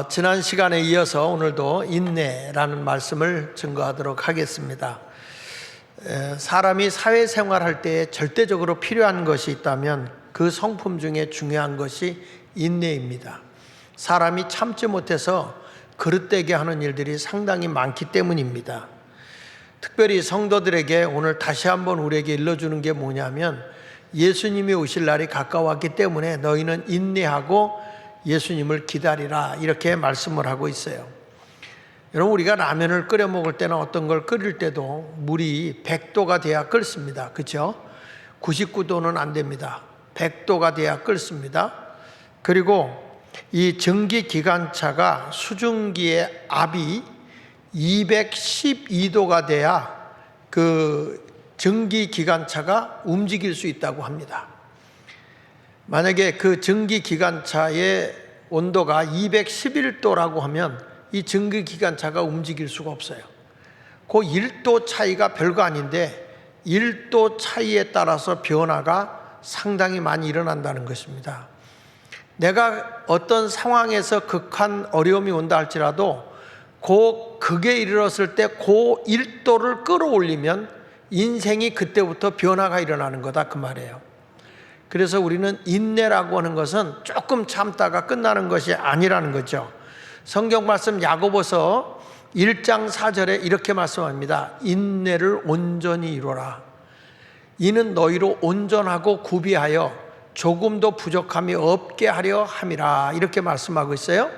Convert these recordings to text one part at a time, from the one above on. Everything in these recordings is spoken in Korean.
지난 시간에 이어서 오늘도 인내라는 말씀을 증거하도록 하겠습니다. 사람이 사회생활할 때 절대적으로 필요한 것이 있다면 그 성품 중에 중요한 것이 인내입니다. 사람이 참지 못해서 그릇되게 하는 일들이 상당히 많기 때문입니다. 특별히 성도들에게 오늘 다시 한번 우리에게 일러주는 게 뭐냐면, 예수님이 오실 날이 가까웠기 때문에 너희는 인내하고 예수님을 기다리라, 이렇게 말씀을 하고 있어요. 여러분, 우리가 라면을 끓여 먹을 때나 어떤 걸 끓일 때도 물이 100도가 돼야 끓습니다. 그렇죠? 99도는 안 됩니다. 100도가 돼야 끓습니다. 그리고 이 전기기관차가 수증기의 압이 212도가 돼야 그 전기기관차가 움직일 수 있다고 합니다. 만약에 그 전기기관차의 온도가 211도라고 하면 이 전기기관차가 움직일 수가 없어요. 그 1도 차이가 별거 아닌데 1도 차이에 따라서 변화가 상당히 많이 일어난다는 것입니다. 내가 어떤 상황에서 극한 어려움이 온다 할지라도 극에 이르렀을 때 그 1도를 끌어올리면 인생이 그때부터 변화가 일어나는 거다, 그 말이에요. 그래서 우리는 인내라고 하는 것은 조금 참다가 끝나는 것이 아니라는 거죠. 성경 말씀 야고보서 1장 4절에 이렇게 말씀합니다. 인내를 온전히 이루라. 이는 너희로 온전하고 구비하여 조금도 부족함이 없게 하려 함이라, 이렇게 말씀하고 있어요.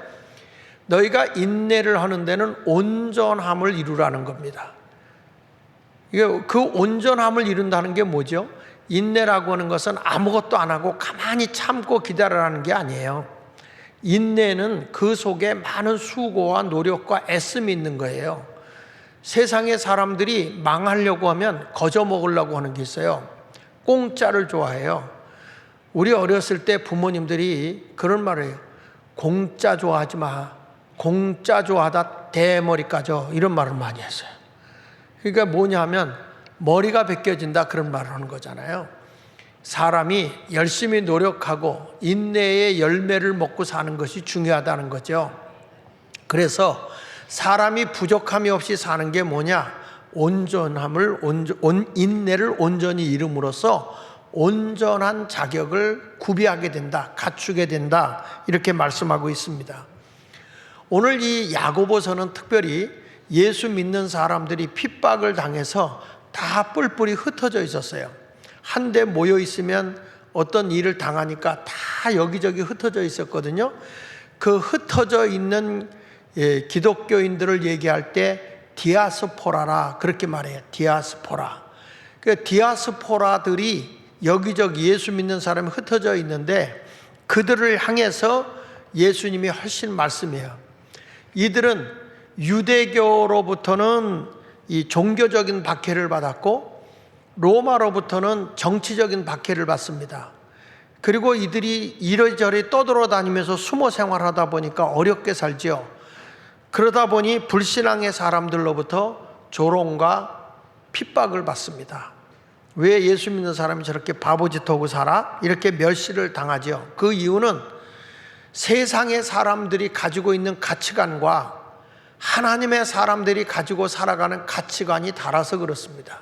너희가 인내를 하는 데는 온전함을 이루라는 겁니다. 그 온전함을 이룬다는 게 뭐죠? 인내라고 하는 것은 아무것도 안 하고 가만히 참고 기다리라는 게 아니에요. 인내는 그 속에 많은 수고와 노력과 애씀이 있는 거예요. 세상의 사람들이 망하려고 하면 거저 먹으려고 하는 게 있어요. 공짜를 좋아해요. 우리 어렸을 때 부모님들이 그런 말을 해요. 공짜 좋아하지 마. 공짜 좋아하다 대머리 까져. 이런 말을 많이 했어요. 그러니까 뭐냐면 머리가 벗겨진다, 그런 말을 하는 거잖아요. 사람이 열심히 노력하고 인내의 열매를 먹고 사는 것이 중요하다는 거죠. 그래서 사람이 부족함이 없이 사는 게 뭐냐? 인내를 온전히 이룸으로써 온전한 자격을 구비하게 된다, 갖추게 된다, 이렇게 말씀하고 있습니다. 오늘 이 야고보서는 특별히 예수 믿는 사람들이 핍박을 당해서 다 뿔뿔이 흩어져 있었어요. 한데 모여 있으면 어떤 일을 당하니까 다 여기저기 흩어져 있었거든요. 그 흩어져 있는 기독교인들을 얘기할 때 디아스포라라, 그렇게 말해요. 디아스포라. 그 디아스포라들이 여기저기 예수 믿는 사람이 흩어져 있는데 그들을 향해서 예수님이 하신 말씀이에요. 이들은 유대교로부터는 이 종교적인 박해를 받았고 로마로부터는 정치적인 박해를 받습니다. 그리고 이들이 이리저리 떠돌아다니면서 숨어 생활하다 보니까 어렵게 살지요. 그러다 보니 불신앙의 사람들로부터 조롱과 핍박을 받습니다. 왜 예수 믿는 사람이 저렇게 바보짓하고 살아? 이렇게 멸시를 당하죠. 그 이유는 세상의 사람들이 가지고 있는 가치관과 하나님의 사람들이 가지고 살아가는 가치관이 달라서 그렇습니다.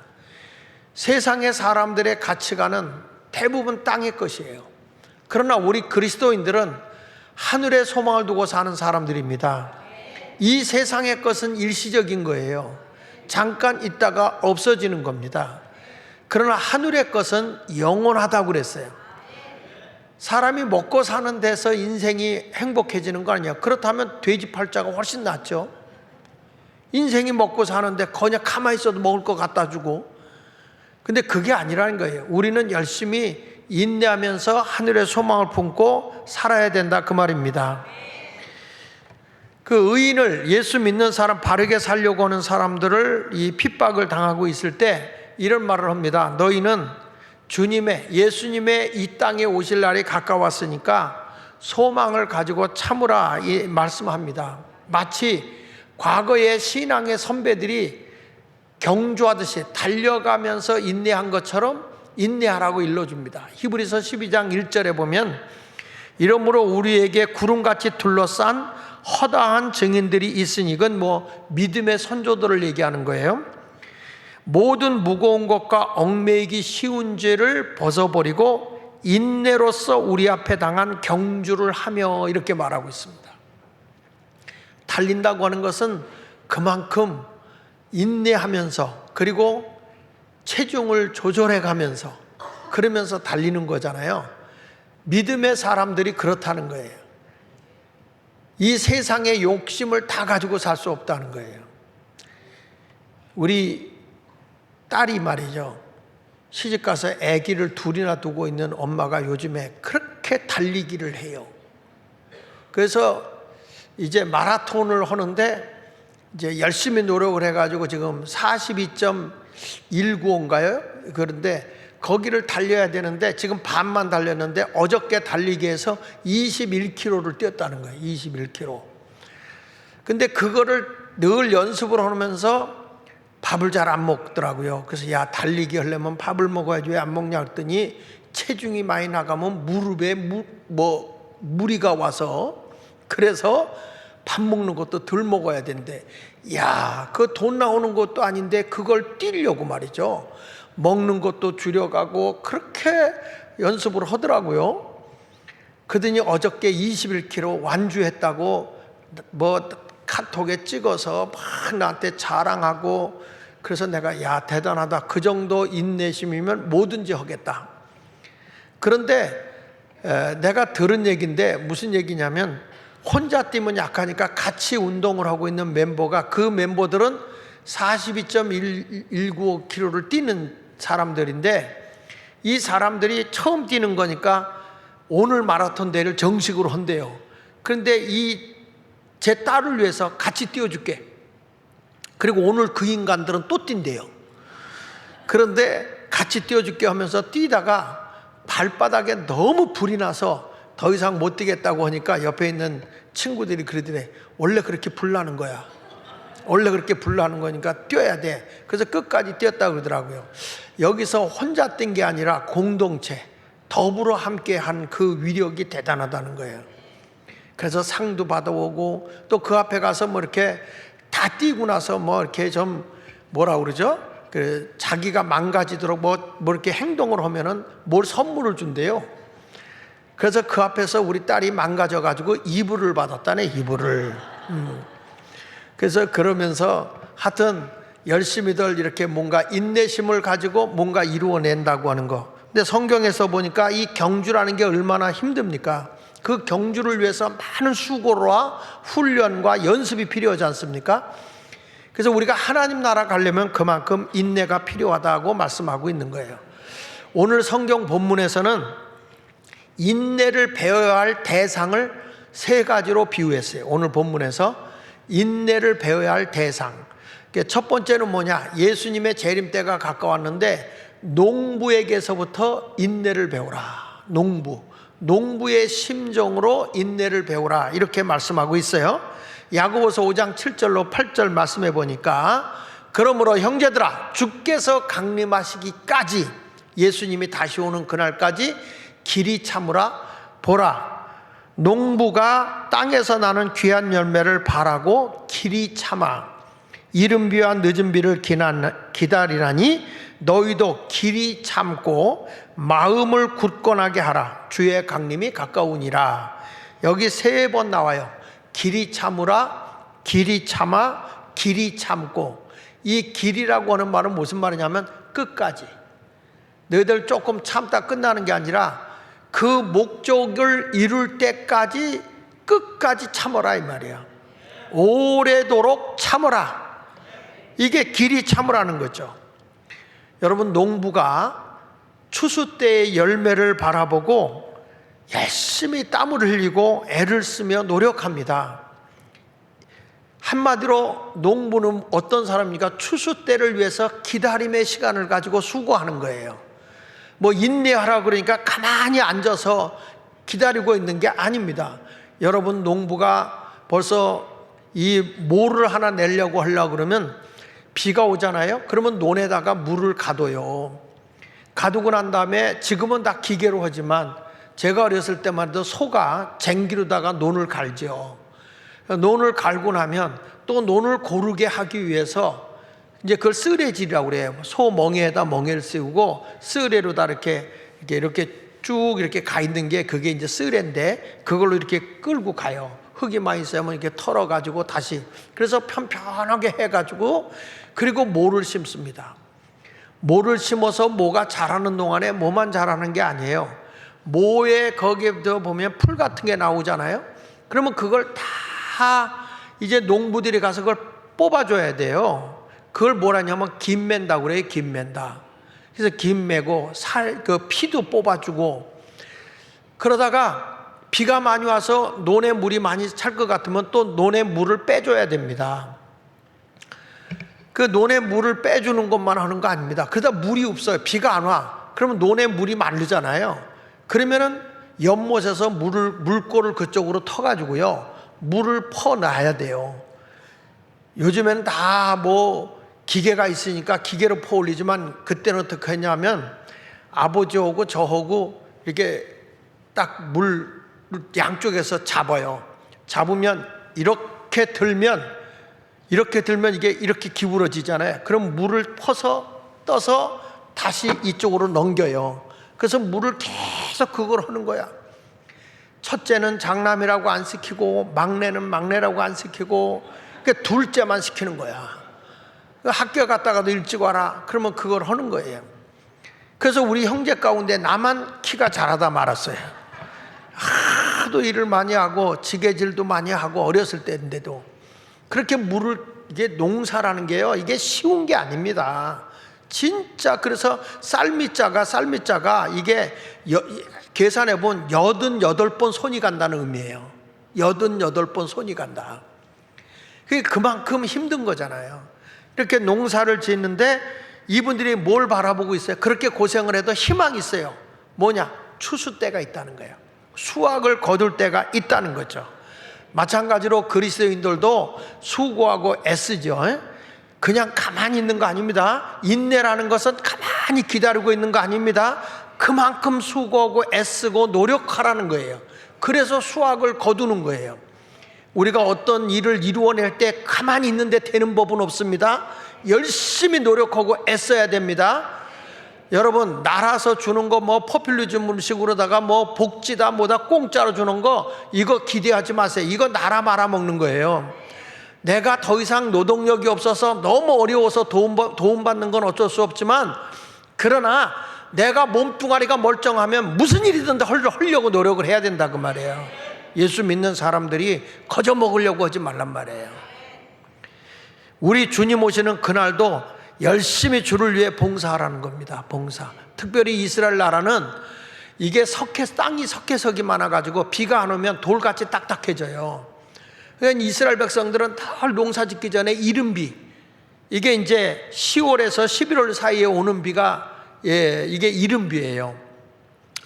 세상의 사람들의 가치관은 대부분 땅의 것이에요. 그러나 우리 그리스도인들은 하늘의 소망을 두고 사는 사람들입니다. 이 세상의 것은 일시적인 거예요. 잠깐 있다가 없어지는 겁니다. 그러나 하늘의 것은 영원하다고 그랬어요. 사람이 먹고 사는 데서 인생이 행복해지는 거 아니야? 그렇다면 돼지 팔자가 훨씬 낫죠. 인생이 먹고 사는데 그냥 가만히 있어도 먹을 거 갖다 주고. 근데 그게 아니라는 거예요. 우리는 열심히 인내하면서 하늘의 소망을 품고 살아야 된다, 그 말입니다. 그 의인을, 예수 믿는 사람, 바르게 살려고 하는 사람들을 이 핍박을 당하고 있을 때 이런 말을 합니다. 너희는 예수님의 이 땅에 오실 날이 가까웠으니까 소망을 가지고 참으라, 이 말씀합니다. 마치 과거의 신앙의 선배들이 경주하듯이 달려가면서 인내한 것처럼 인내하라고 일러줍니다. 히브리서 12장 1절에 보면 이러므로 우리에게 구름같이 둘러싼 허다한 증인들이 있으니, 이건 믿음의 선조들을 얘기하는 거예요. 모든 무거운 것과 얽매이기 쉬운 죄를 벗어버리고 인내로서 우리 앞에 당한 경주를 하며, 이렇게 말하고 있습니다. 달린다고 하는 것은 그만큼 인내하면서, 그리고 체중을 조절해 가면서, 그러면서 달리는 거잖아요. 믿음의 사람들이 그렇다는 거예요. 이 세상의 욕심을 다 가지고 살 수 없다는 거예요. 우리 딸이 말이죠, 시집가서 아기를 둘이나 두고 있는 엄마가 요즘에 그렇게 달리기를 해요. 그래서 이제 마라톤을 하는데 이제 열심히 노력을 해가지고 지금 42.195인가요? 그런데 거기를 달려야 되는데 지금 반만 달렸는데 어저께 달리기 해서 21km를 뛰었다는 거예요. 21km. 근데 그거를 늘 연습을 하면서 밥을 잘 안 먹더라고요. 그래서 야, 달리기 하려면 밥을 먹어야지 왜 안 먹냐 했더니 체중이 많이 나가면 무릎에 무리가 와서, 그래서 밥 먹는 것도 덜 먹어야 된대. 야, 그 돈 나오는 것도 아닌데 그걸 뛰려고 말이죠, 먹는 것도 줄여가고 그렇게 연습을 하더라고요. 그러더니 어저께 21km 완주했다고 카톡에 찍어서 막 나한테 자랑하고, 그래서 내가 야, 대단하다, 그 정도 인내심이면 뭐든지 하겠다. 그런데 내가 들은 얘기인데 무슨 얘기냐면, 혼자 뛰면 약하니까 같이 운동을 하고 있는 멤버가, 그 멤버들은 42.195km를 뛰는 사람들인데, 이 사람들이 처음 뛰는 거니까 오늘 마라톤 대회를 정식으로 한대요. 그런데 제 딸을 위해서 같이 뛰어줄게. 그리고 오늘 그 인간들은 또 뛴대요. 그런데 같이 뛰어줄게 하면서 뛰다가 발바닥에 너무 불이 나서 더 이상 못 뛰겠다고 하니까 옆에 있는 친구들이 그러더래. 원래 그렇게 불 나는 거야. 원래 그렇게 불 나는 거니까 뛰어야 돼. 그래서 끝까지 뛰었다고 그러더라고요. 여기서 혼자 뛴 게 아니라 공동체, 더불어 함께 한 그 위력이 대단하다는 거예요. 그래서 상도 받아오고, 또 그 앞에 가서 이렇게 다 뛰고 나서 이렇게 좀 뭐라 그러죠? 자기가 망가지도록 이렇게 행동을 하면은 선물을 준대요. 그래서 그 앞에서 우리 딸이 망가져가지고 이불을 받았다네, 이불을. 그래서 그러면서 하여튼 열심히들 이렇게 뭔가 인내심을 가지고 뭔가 이루어낸다고 하는 거. 근데 성경에서 보니까 이 경주라는 게 얼마나 힘듭니까? 그 경주를 위해서 많은 수고와 훈련과 연습이 필요하지 않습니까? 그래서 우리가 하나님 나라 가려면 그만큼 인내가 필요하다고 말씀하고 있는 거예요. 오늘 성경 본문에서는 인내를 배워야 할 대상을 세 가지로 비유했어요. 오늘 본문에서 인내를 배워야 할 대상. 첫 번째는 뭐냐? 예수님의 재림 때가 가까웠는데 농부에게서부터 인내를 배우라. 농부의 심정으로 인내를 배우라, 이렇게 말씀하고 있어요. 야고보서 5장 7절로 8절 말씀해 보니까, 그러므로 형제들아, 주께서 강림하시기까지, 예수님이 다시 오는 그날까지 길이 참으라. 보라, 농부가 땅에서 나는 귀한 열매를 바라고 길이 참아 이른 비와 늦은 비를 기다리라니, 너희도 길이 참고 마음을 굳건하게 하라. 주의 강림이 가까우니라. 여기 3번 나와요. 길이 참으라, 길이 참아, 길이 참고. 이 길이라고 하는 말은 무슨 말이냐면 끝까지. 너희들 조금 참다 끝나는 게 아니라 그 목적을 이룰 때까지 끝까지 참아라, 이 말이야. 오래도록 참아라. 이게 길이 참으라는 거죠. 여러분, 농부가 추수 때의 열매를 바라보고 열심히 땀을 흘리고 애를 쓰며 노력합니다. 한마디로 농부는 어떤 사람입니까? 추수 때를 위해서 기다림의 시간을 가지고 수고하는 거예요. 인내하라 그러니까 가만히 앉아서 기다리고 있는 게 아닙니다. 여러분, 농부가 벌써 이 모를 하나 내려고 하려고 그러면 비가 오잖아요. 그러면 논에다가 물을 가둬요. 가두고 난 다음에 지금은 다 기계로 하지만 제가 어렸을 때만 해도 소가 쟁기로다가 논을 갈죠. 논을 갈고 나면 또 논을 고르게 하기 위해서 이제 그걸 쓰레질이라고 그래요. 소 멍에에다 멍에를 씌우고 쓰레로다 이렇게 쭉 이렇게 가 있는 게 그게 이제 쓰레인데, 그걸로 이렇게 끌고 가요. 흙이 많이 쌓이면 이렇게 털어가지고 다시, 그래서 편편하게 해가지고, 그리고 모를 심습니다. 모를 심어서 모가 자라는 동안에 모만 자라는 게 아니에요. 모에 거기에 보면 풀 같은 게 나오잖아요. 그러면 그걸 다 이제 농부들이 가서 그걸 뽑아줘야 돼요. 그걸 뭐라냐면 김맨다고 그래요. 김맨다. 그래서 김 매고 그 피도 뽑아주고, 그러다가 비가 많이 와서 논에 물이 많이 찰 것 같으면 또 논에 물을 빼줘야 됩니다. 그 논에 물을 빼주는 것만 하는 거 아닙니다. 그러다 물이 없어요. 비가 안 와. 그러면 논에 물이 마르잖아요. 그러면은 연못에서 물꼬를 그쪽으로 터가지고요, 물을 퍼놔야 돼요. 요즘에는 다 뭐 기계가 있으니까 기계로 퍼올리지만, 그때는 어떻게 했냐면 아버지하고 저하고 이렇게 딱 물 양쪽에서 잡아요. 잡으면 이렇게 들면 이게 이렇게 기울어지잖아요. 그럼 물을 퍼서 떠서 다시 이쪽으로 넘겨요. 그래서 물을 계속 그걸 하는 거야. 첫째는 장남이라고 안 시키고, 막내는 막내라고 안 시키고, 그러니까 둘째만 시키는 거야. 학교 갔다가도 일찍 와라. 그러면 그걸 하는 거예요. 그래서 우리 형제 가운데 나만 키가 자라다 말았어요. 하도 일을 많이 하고 지게질도 많이 하고 어렸을 때인데도 그렇게 물을, 이게 농사라는 게요, 이게 쉬운 게 아닙니다. 진짜. 그래서 쌀미자가 이게 계산해 본 88번 손이 간다는 의미예요. 88번 손이 간다. 그게 그만큼 힘든 거잖아요. 이렇게 농사를 짓는데 이분들이 뭘 바라보고 있어요? 그렇게 고생을 해도 희망이 있어요. 뭐냐? 추수 때가 있다는 거예요. 수확을 거둘 때가 있다는 거죠. 마찬가지로 그리스도인들도 수고하고 애쓰죠. 그냥 가만히 있는 거 아닙니다. 인내라는 것은 가만히 기다리고 있는 거 아닙니다. 그만큼 수고하고 애쓰고 노력하라는 거예요. 그래서 수확을 거두는 거예요. 우리가 어떤 일을 이루어낼 때 가만히 있는데 되는 법은 없습니다. 열심히 노력하고 애써야 됩니다. 여러분, 나라서 주는 거 뭐 포퓰리즘 음식으로다가 뭐 복지다 뭐다 공짜로 주는 거, 이거 기대하지 마세요. 이거 나라 말아먹는 거예요. 내가 더 이상 노동력이 없어서 너무 어려워서 도움 받는 건 어쩔 수 없지만, 그러나 내가 몸뚱아리가 멀쩡하면 무슨 일이든 하려고 노력을 해야 된다 그 말이에요. 예수 믿는 사람들이 거저 먹으려고 하지 말란 말이에요. 우리 주님 오시는 그날도 열심히 주를 위해 봉사하라는 겁니다. 봉사. 특별히 이스라엘 나라는 이게 땅이 석회석이 많아가지고 비가 안 오면 돌같이 딱딱해져요. 그러니까 이스라엘 백성들은 다 농사 짓기 전에 이른비, 이게 이제 10월에서 11월 사이에 오는 비가, 이게 이른비예요.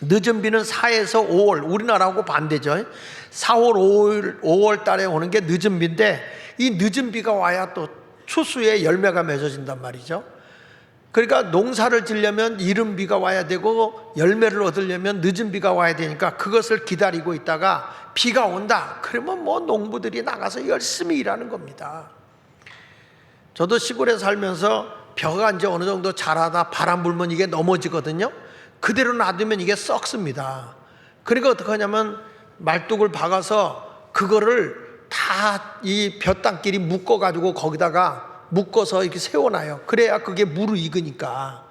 늦은 비는 4에서 5월, 우리나라하고 반대죠. 4월, 5월 달에 오는 게 늦은 비인데, 이 늦은 비가 와야 또 추수에 열매가 맺어진단 말이죠. 그러니까 농사를 지려면 이른 비가 와야 되고, 열매를 얻으려면 늦은 비가 와야 되니까 그것을 기다리고 있다가 비가 온다. 그러면 뭐 농부들이 나가서 열심히 일하는 겁니다. 저도 시골에 살면서 벼가 이제 어느 정도 자라다 바람 불면 이게 넘어지거든요. 그대로 놔두면 이게 썩습니다. 그러니까 어떻게 하냐면 말뚝을 박아서 그거를 다 이 벼땅끼리 묶어가지고 거기다가 묶어서 이렇게 세워놔요. 그래야 그게 물을 익으니까.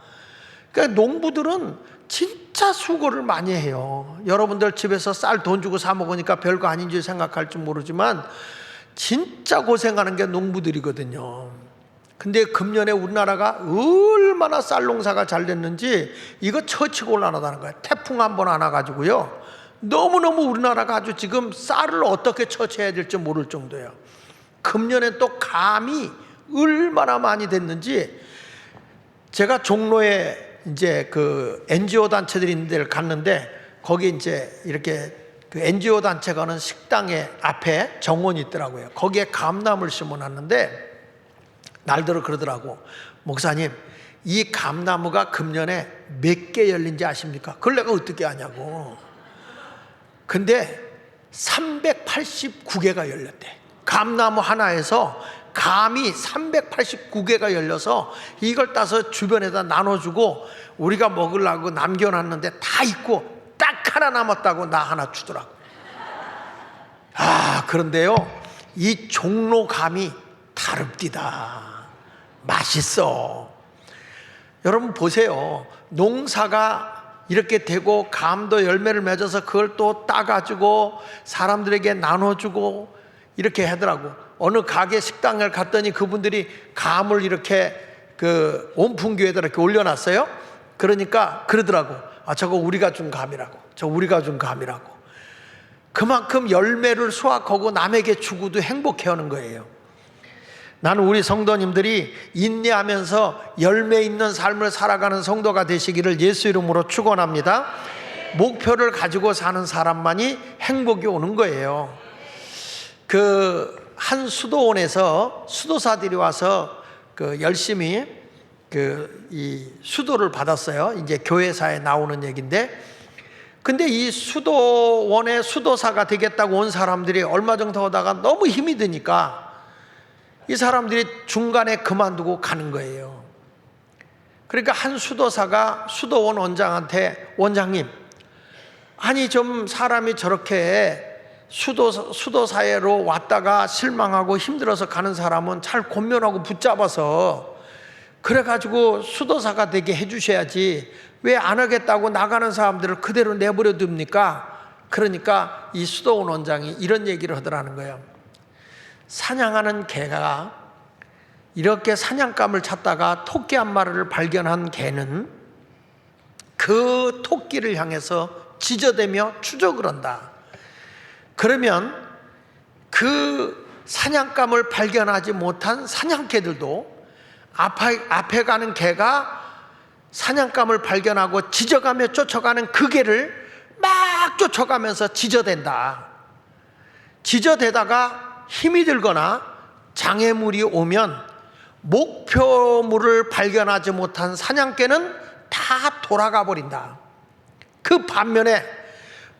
그러니까 농부들은 진짜 수고를 많이 해요. 여러분들 집에서 쌀 돈 주고 사 먹으니까 별거 아닌 줄 생각할지 모르지만 진짜 고생하는 게 농부들이거든요. 근데 금년에 우리나라가 얼마나 쌀 농사가 잘 됐는지 이거 처치고 올라나다는 거예요. 태풍 한 번 안 와가지고요, 너무너무 우리나라가 아주 지금 쌀을 어떻게 처치해야 될지 모를 정도예요. 금년에 또 감이 얼마나 많이 됐는지, 제가 종로에 이제 그 NGO 단체들이 있는 데를 갔는데, 거기 이제 이렇게 그 NGO 단체가 하는 식당에 앞에 정원이 있더라고요. 거기에 감나무를 심어놨는데 날들어 그러더라고. 목사님, 이 감나무가 금년에 몇 개 열린지 아십니까? 그걸 내가 어떻게 아냐고. 근데 389개가 열렸대. 감나무 하나에서 감이 389개가 열려서 이걸 따서 주변에다 나눠주고 우리가 먹으려고 남겨놨는데 다 있고 딱 하나 남았다고 나 하나 주더라고. 그런데요, 이 종로감이 다릅디다. 맛있어. 여러분 보세요. 농사가 이렇게 되고 감도 열매를 맺어서 그걸 또 따가지고 사람들에게 나눠주고 이렇게 하더라고. 어느 가게 식당을 갔더니 그분들이 감을 이렇게 그 온풍기에다 이렇게 올려놨어요. 그러니까 그러더라고. 저거 우리가 준 감이라고. 저거 우리가 준 감이라고. 그만큼 열매를 수확하고 남에게 주고도 행복해하는 거예요. 나는 우리 성도님들이 인내하면서 열매 있는 삶을 살아가는 성도가 되시기를 예수 이름으로 축원합니다. 목표를 가지고 사는 사람만이 행복이 오는 거예요. 그 한 수도원에서 수도사들이 와서 그 열심히 이 수도를 받았어요. 이제 교회사에 나오는 얘기인데, 근데 이 수도원의 수도사가 되겠다고 온 사람들이 얼마 정도 하다가 너무 힘이 드니까 이 사람들이 중간에 그만두고 가는 거예요. 그러니까 한 수도사가 수도원 원장한테, 원장님, 아니 좀 사람이 저렇게 수도사회로 왔다가 실망하고 힘들어서 가는 사람은 잘 권면하고 붙잡아서 그래가지고 수도사가 되게 해주셔야지 왜 안 하겠다고 나가는 사람들을 그대로 내버려 둡니까? 그러니까 이 수도원 원장이 이런 얘기를 하더라는 거예요. 사냥하는 개가 이렇게 사냥감을 찾다가 토끼 한 마리를 발견한 개는 그 토끼를 향해서 지저대며 추적을 한다. 그러면 그 사냥감을 발견하지 못한 사냥개들도 앞에 가는 개가 사냥감을 발견하고 지저가며 쫓아가는 그 개를 막 쫓아가면서 지저댄다. 지저대다가 힘이 들거나 장애물이 오면 목표물을 발견하지 못한 사냥개는 다 돌아가 버린다. 그 반면에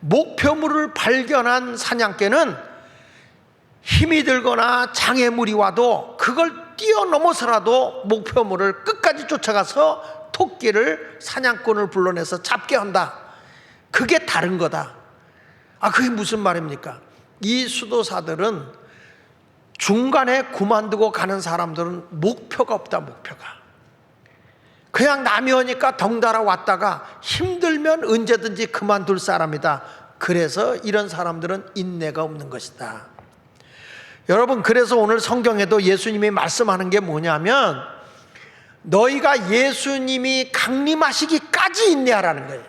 목표물을 발견한 사냥개는 힘이 들거나 장애물이 와도 그걸 뛰어넘어서라도 목표물을 끝까지 쫓아가서 토끼를, 사냥꾼을 불러내서 잡게 한다. 그게 다른 거다. 그게 무슨 말입니까? 이 수도사들은 중간에 그만두고 가는 사람들은 목표가 없다. 목표가 그냥 남이 오니까 덩달아 왔다가 힘들면 언제든지 그만둘 사람이다. 그래서 이런 사람들은 인내가 없는 것이다. 여러분, 그래서 오늘 성경에도 예수님이 말씀하는 게 뭐냐면 너희가 예수님이 강림하시기까지 인내하라는 거예요.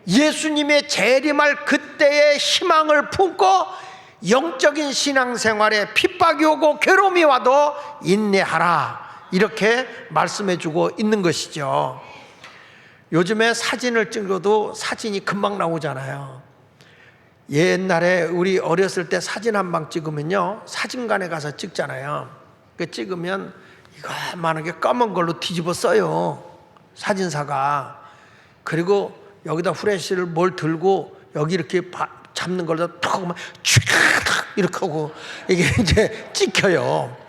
예수님의 재림할 그때의 희망을 품고 영적인 신앙생활에 핍박이 오고 괴로움이 와도 인내하라, 이렇게 말씀해 주고 있는 것이죠. 요즘에 사진을 찍어도 사진이 금방 나오잖아요. 옛날에 우리 어렸을 때 사진 한 방 찍으면요, 사진관에 가서 찍잖아요. 그 찍으면 이거만하게 검은 걸로 뒤집어 써요, 사진사가. 그리고 여기다 후레쉬를 뭘 들고 여기 이렇게 잡는 걸로 툭 하면 이렇게 하고 이게 이제 찍혀요.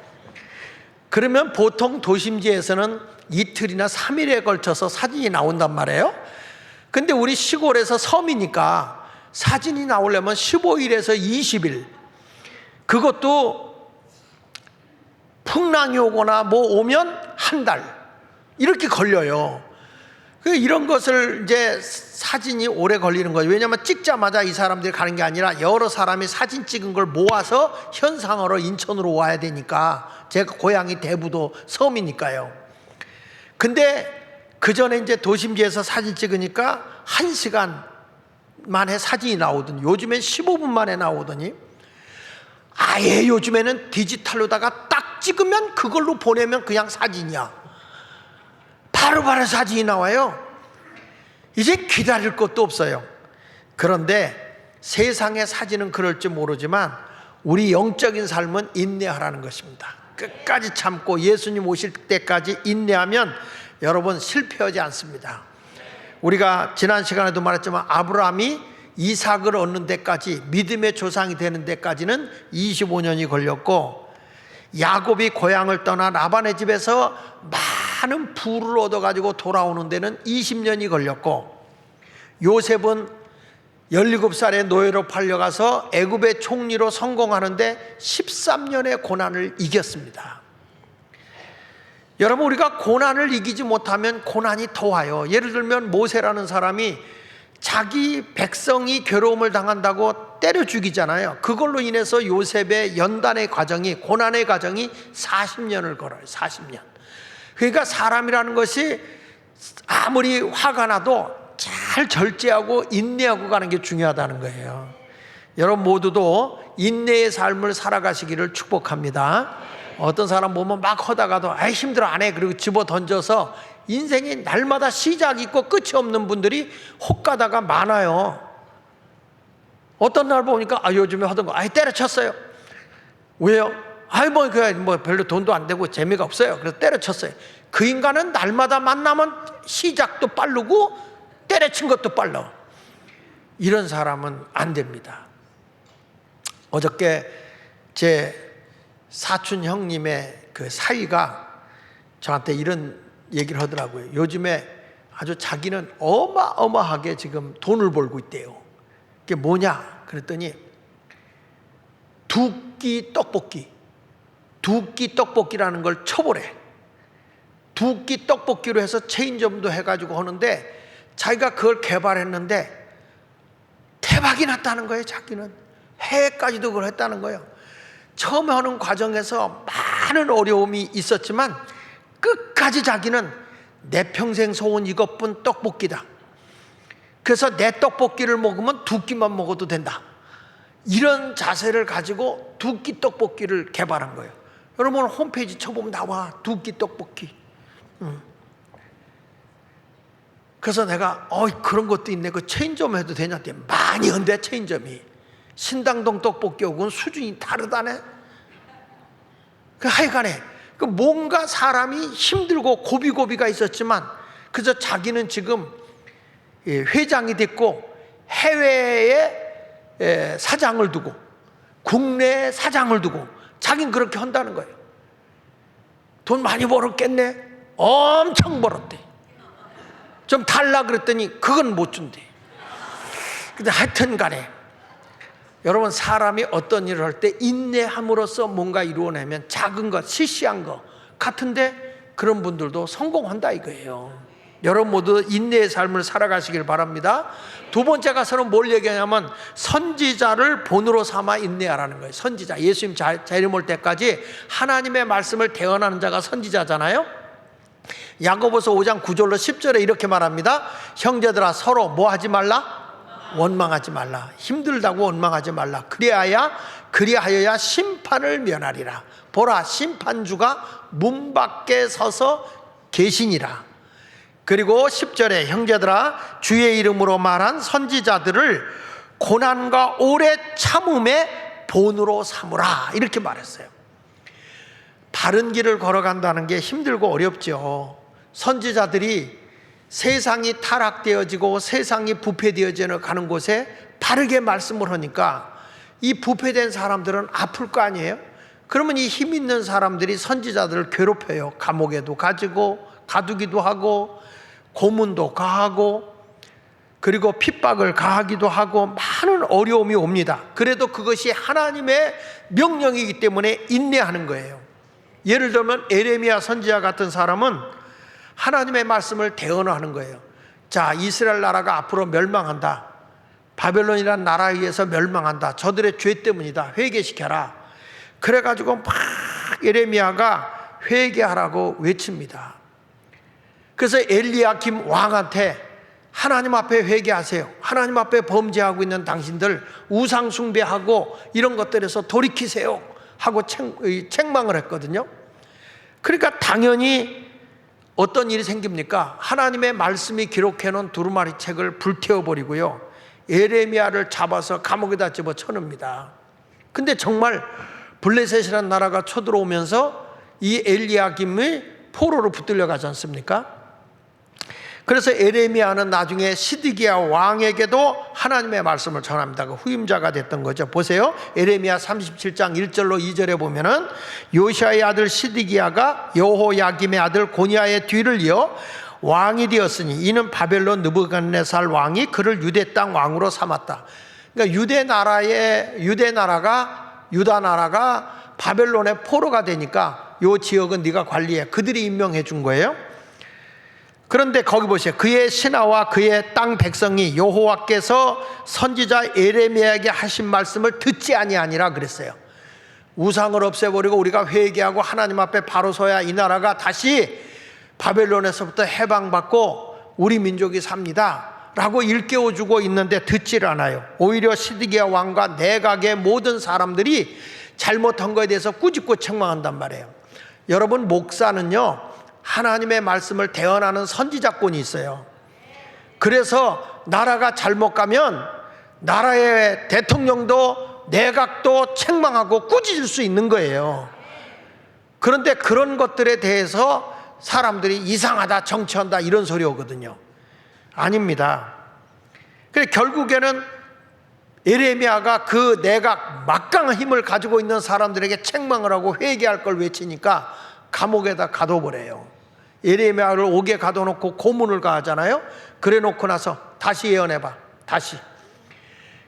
그러면 보통 도심지에서는 이틀이나 3일에 걸쳐서 사진이 나온단 말이에요. 근데 우리 시골에서 섬이니까 사진이 나오려면 15일에서 20일, 그것도 풍랑이 오거나 뭐 오면 한 달 이렇게 걸려요. 이런 것을 이제 사진이 오래 걸리는 거죠. 왜냐하면 찍자마자 이 사람들이 가는 게 아니라 여러 사람이 사진 찍은 걸 모아서 현상으로 인천으로 와야 되니까. 제가 고향이 대부도 섬이니까요. 근데 그 전에 이제 도심지에서 사진 찍으니까 1시간 만에 사진이 나오더니, 요즘엔 15분 만에 나오더니, 아예 요즘에는 디지털로다가 딱 찍으면 그걸로 보내면 그냥 사진이야. 바로바로 사진이 나와요. 이제 기다릴 것도 없어요. 그런데 세상의 사진은 그럴지 모르지만 우리 영적인 삶은 인내하라는 것입니다. 끝까지 참고 예수님 오실 때까지 인내하면 여러분 실패하지 않습니다. 우리가 지난 시간에도 말했지만 아브라함이 이삭을 얻는 데까지, 믿음의 조상이 되는 데까지는 25년이 걸렸고, 야곱이 고향을 떠나 라반의 집에서 많은 부를 얻어가지고 돌아오는 데는 20년이 걸렸고, 요셉은 17살에 노예로 팔려가서 애굽의 총리로 성공하는데 13년의 고난을 이겼습니다. 여러분, 우리가 고난을 이기지 못하면 고난이 더 와요. 예를 들면 모세라는 사람이 자기 백성이 괴로움을 당한다고 때려 죽이잖아요. 그걸로 인해서 요셉의 연단의 과정이, 고난의 과정이 40년을 걸어요. 40년. 그러니까 사람이라는 것이 아무리 화가 나도 잘 절제하고 인내하고 가는 게 중요하다는 거예요. 여러분 모두도 인내의 삶을 살아가시기를 축복합니다. 어떤 사람 보면 막 하다가도 아이 힘들어 안 해, 그리고 집어 던져서 인생이 날마다 시작이 있고 끝이 없는 분들이 혹 가다가 많아요. 어떤 날 보니까 요즘에 하던 거 때려쳤어요. 왜요? 뭐 별로 돈도 안 되고 재미가 없어요. 그래서 때려쳤어요. 그 인간은 날마다 만나면 시작도 빠르고 때려친 것도 빨라. 이런 사람은 안 됩니다. 어저께 제 사촌 형님의 그 사위가 저한테 이런 얘기를 하더라고요. 요즘에 아주 자기는 어마어마하게 지금 돈을 벌고 있대요. 그게 뭐냐 그랬더니 두 끼 떡볶이라는 걸 초보래. 두 끼 떡볶이로 해서 체인점도 해가지고 하는데, 자기가 그걸 개발했는데 대박이 났다는 거예요. 자기는 해까지도 그걸 했다는 거예요. 처음에 하는 과정에서 많은 어려움이 있었지만 끝까지 자기는 내 평생 소원 이것뿐 떡볶이다. 그래서 내 떡볶이를 먹으면 두 끼만 먹어도 된다. 이런 자세를 가지고 두 끼 떡볶이를 개발한 거예요. 여러분 홈페이지 쳐보면 나와, 두 끼 떡볶이. 그래서 내가 그런 것도 있네, 그 체인점 해도 되냐 했더니 많이 한대. 체인점이 신당동 떡볶이하고는 수준이 다르다네. 그 하여간에 그 뭔가 사람이 힘들고 고비고비가 있었지만, 그래서 자기는 지금 회장이 됐고 해외에 사장을 두고 국내에 사장을 두고 자기는 그렇게 한다는 거예요. 돈 많이 벌었겠네? 엄청 벌었대. 좀 달라 그랬더니 그건 못 준대. 근데 하여튼 간에 여러분, 사람이 어떤 일을 할 때 인내함으로써 뭔가 이루어내면 작은 것, 시시한 것 같은데 그런 분들도 성공한다 이거예요. 여러분 모두 인내의 삶을 살아가시길 바랍니다. 두 번째 가서는 뭘 얘기하냐면 선지자를 본으로 삼아 인내하라는 거예요. 선지자, 예수님 재림 올 때까지 하나님의 말씀을 대언하는 자가 선지자잖아요. 야고보서 5장 9절로 10절에 이렇게 말합니다. 형제들아, 서로 뭐 하지 말라? 원망하지 말라. 힘들다고 원망하지 말라. 그리하여야 심판을 면하리라. 보라, 심판주가 문 밖에 서서 계시니라. 그리고 10절에 형제들아, 주의 이름으로 말한 선지자들을 고난과 오래 참음의 본으로 삼으라. 이렇게 말했어요. 바른 길을 걸어간다는 게 힘들고 어렵죠. 선지자들이 세상이 타락되어지고 세상이 부패되어져 가는 곳에 바르게 말씀을 하니까 이 부패된 사람들은 아플 거 아니에요? 그러면 이 힘 있는 사람들이 선지자들을 괴롭혀요. 감옥에도 가두기도 하고 고문도 가하고 그리고 핍박을 가하기도 하고 많은 어려움이 옵니다. 그래도 그것이 하나님의 명령이기 때문에 인내하는 거예요. 예를 들면 에레미야 선지자 같은 사람은 하나님의 말씀을 대언하는 거예요. 자, 이스라엘 나라가 앞으로 멸망한다. 바벨론이라는 나라에 의해서 멸망한다. 저들의 죄 때문이다. 회개시켜라. 그래가지고 막 에레미야가 회개하라고 외칩니다. 그래서 엘리야김 왕한테 하나님 앞에 회개하세요. 하나님 앞에 범죄하고 있는 당신들 우상 숭배하고 이런 것들에서 돌이키세요 하고 책망을 했거든요. 그러니까 당연히 어떤 일이 생깁니까? 하나님의 말씀이 기록해 놓은 두루마리 책을 불태워버리고요, 에레미야를 잡아서 감옥에다 집어쳐넣습니다. 근데 정말 블레셋이라는 나라가 쳐들어오면서 이 엘리야김이 포로로 붙들려 가지 않습니까? 그래서 에레미야는 나중에 시드기야 왕에게도 하나님의 말씀을 전합니다. 그 후임자가 됐던 거죠. 보세요. 에레미야 37장 1절로 2절에 보면은 요시아의 아들 시드기야가 여호야김의 아들 고니야의 뒤를 이어 왕이 되었으니 이는 바벨론 느부갓네살 왕이 그를 유대 땅 왕으로 삼았다. 그러니까 유다 나라가 바벨론의 포로가 되니까 요 지역은 네가 관리해. 그들이 임명해 준 거예요. 그런데 거기 보세요. 그의 신하와 그의 땅 백성이 여호와께서 선지자 에레미야에게 하신 말씀을 듣지 아니하니라 그랬어요. 우상을 없애버리고 우리가 회개하고 하나님 앞에 바로 서야 이 나라가 다시 바벨론에서부터 해방받고 우리 민족이 삽니다 라고 일깨워주고 있는데 듣지를 않아요. 오히려 시드기야 왕과 내각의 모든 사람들이 잘못한 거에 대해서 꾸짖고 책망한단 말이에요. 여러분, 목사는요 하나님의 말씀을 대언하는 선지자권이 있어요. 그래서 나라가 잘못 가면 나라의 대통령도 내각도 책망하고 꾸짖을 수 있는 거예요. 그런데 그런 것들에 대해서 사람들이 이상하다, 정치한다 이런 소리 오거든요. 아닙니다. 그래서 결국에는 에레미야가 그 내각 막강한 힘을 가지고 있는 사람들에게 책망을 하고 회개할 걸 외치니까 감옥에다 가둬버려요. 에레미야를 옥에 가둬놓고 고문을 가하잖아요. 그래 놓고 나서 다시 예언해봐. 다시.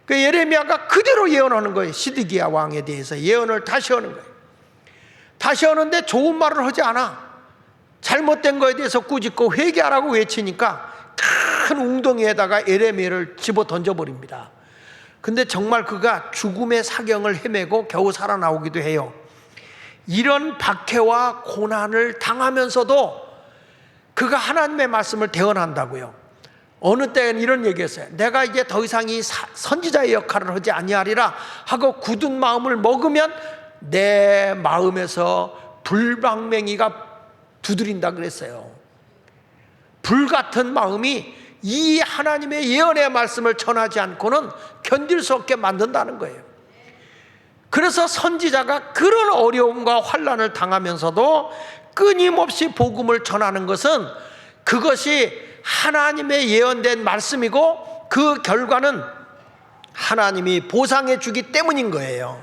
그 에레미야가 그대로 예언하는 거예요. 시드기야 왕에 대해서 예언을 다시 하는 거예요. 다시 하는데 좋은 말을 하지 않아. 잘못된 거에 대해서 꾸짖고 회개하라고 외치니까 큰 웅덩이에다가 에레미야를 집어 던져버립니다. 근데 정말 그가 죽음의 사경을 헤매고 겨우 살아나오기도 해요. 이런 박해와 고난을 당하면서도 그가 하나님의 말씀을 대언한다고요. 어느 때는 이런 얘기했어요. 내가 이제 더 이상 이 선지자의 역할을 하지 아니하리라 하고 굳은 마음을 먹으면 내 마음에서 불방맹이가 두드린다 그랬어요. 불같은 마음이 이 하나님의 예언의 말씀을 전하지 않고는 견딜 수 없게 만든다는 거예요. 그래서 선지자가 그런 어려움과 환난을 당하면서도 끊임없이 복음을 전하는 것은 그것이 하나님의 예언된 말씀이고 그 결과는 하나님이 보상해 주기 때문인 거예요.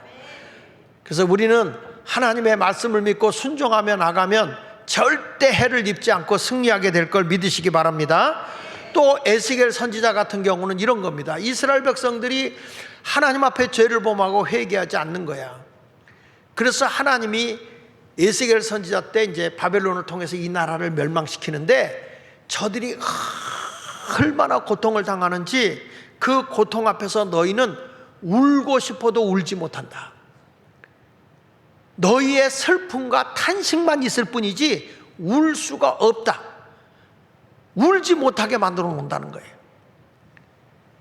그래서 우리는 하나님의 말씀을 믿고 순종하며 나가면 절대 해를 입지 않고 승리하게 될 걸 믿으시기 바랍니다. 또 에스겔 선지자 같은 경우는 이런 겁니다. 이스라엘 백성들이 하나님 앞에 죄를 범하고 회개하지 않는 거야. 그래서 하나님이 에스겔 선지자 때 이제 바벨론을 통해서 이 나라를 멸망시키는데 저들이 얼마나 고통을 당하는지 그 고통 앞에서 너희는 울고 싶어도 울지 못한다. 너희의 슬픔과 탄식만 있을 뿐이지 울 수가 없다. 울지 못하게 만들어 놓는다는 거예요.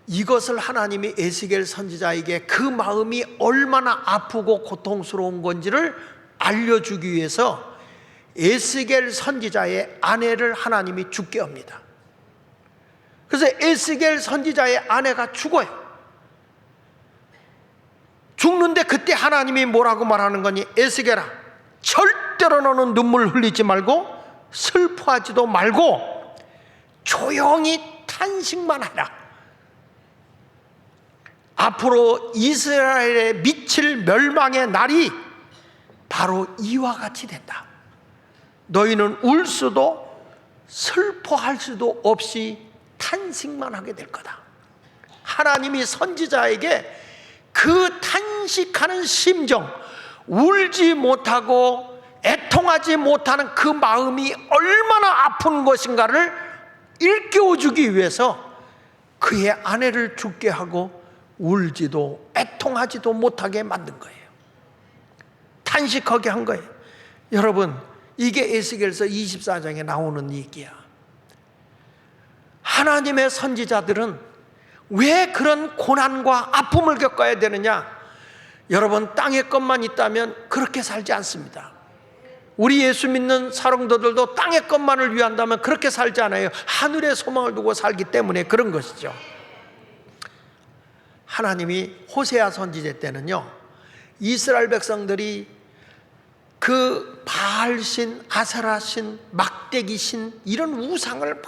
이것을 하나님이 에스겔 선지자에게 그 마음이 얼마나 아프고 고통스러운 건지를 알려주기 위해서 에스겔 선지자의 아내를 하나님이 죽게 합니다. 그래서 에스겔 선지자의 아내가 죽어요. 죽는데 그때 하나님이 뭐라고 말하는 거니? 에스겔아, 절대로 너는 눈물 흘리지 말고 슬퍼하지도 말고 조용히 탄식만 하라. 앞으로 이스라엘에 미칠 멸망의 날이 바로 이와 같이 된다. 너희는 울 수도 슬퍼할 수도 없이 탄식만 하게 될 거다. 하나님이 선지자에게 그 탄식하는 심정, 울지 못하고 애통하지 못하는 그 마음이 얼마나 아픈 것인가를 일깨워주기 위해서 그의 아내를 죽게 하고 울지도 애통하지도 못하게 만든 거예요. 탄식하게 한 거예요. 여러분, 이게 에스겔서 24장에 나오는 얘기야. 하나님의 선지자들은 왜 그런 고난과 아픔을 겪어야 되느냐? 여러분, 땅의 것만 있다면 그렇게 살지 않습니다. 우리 예수 믿는 사랑도들도 땅의 것만을 위한다면 그렇게 살지 않아요. 하늘의 소망을 두고 살기 때문에 그런 것이죠. 하나님이 호세아 선지자 때는요, 이스라엘 백성들이 그 바알신, 아세라신, 막대기신 이런 우상을 막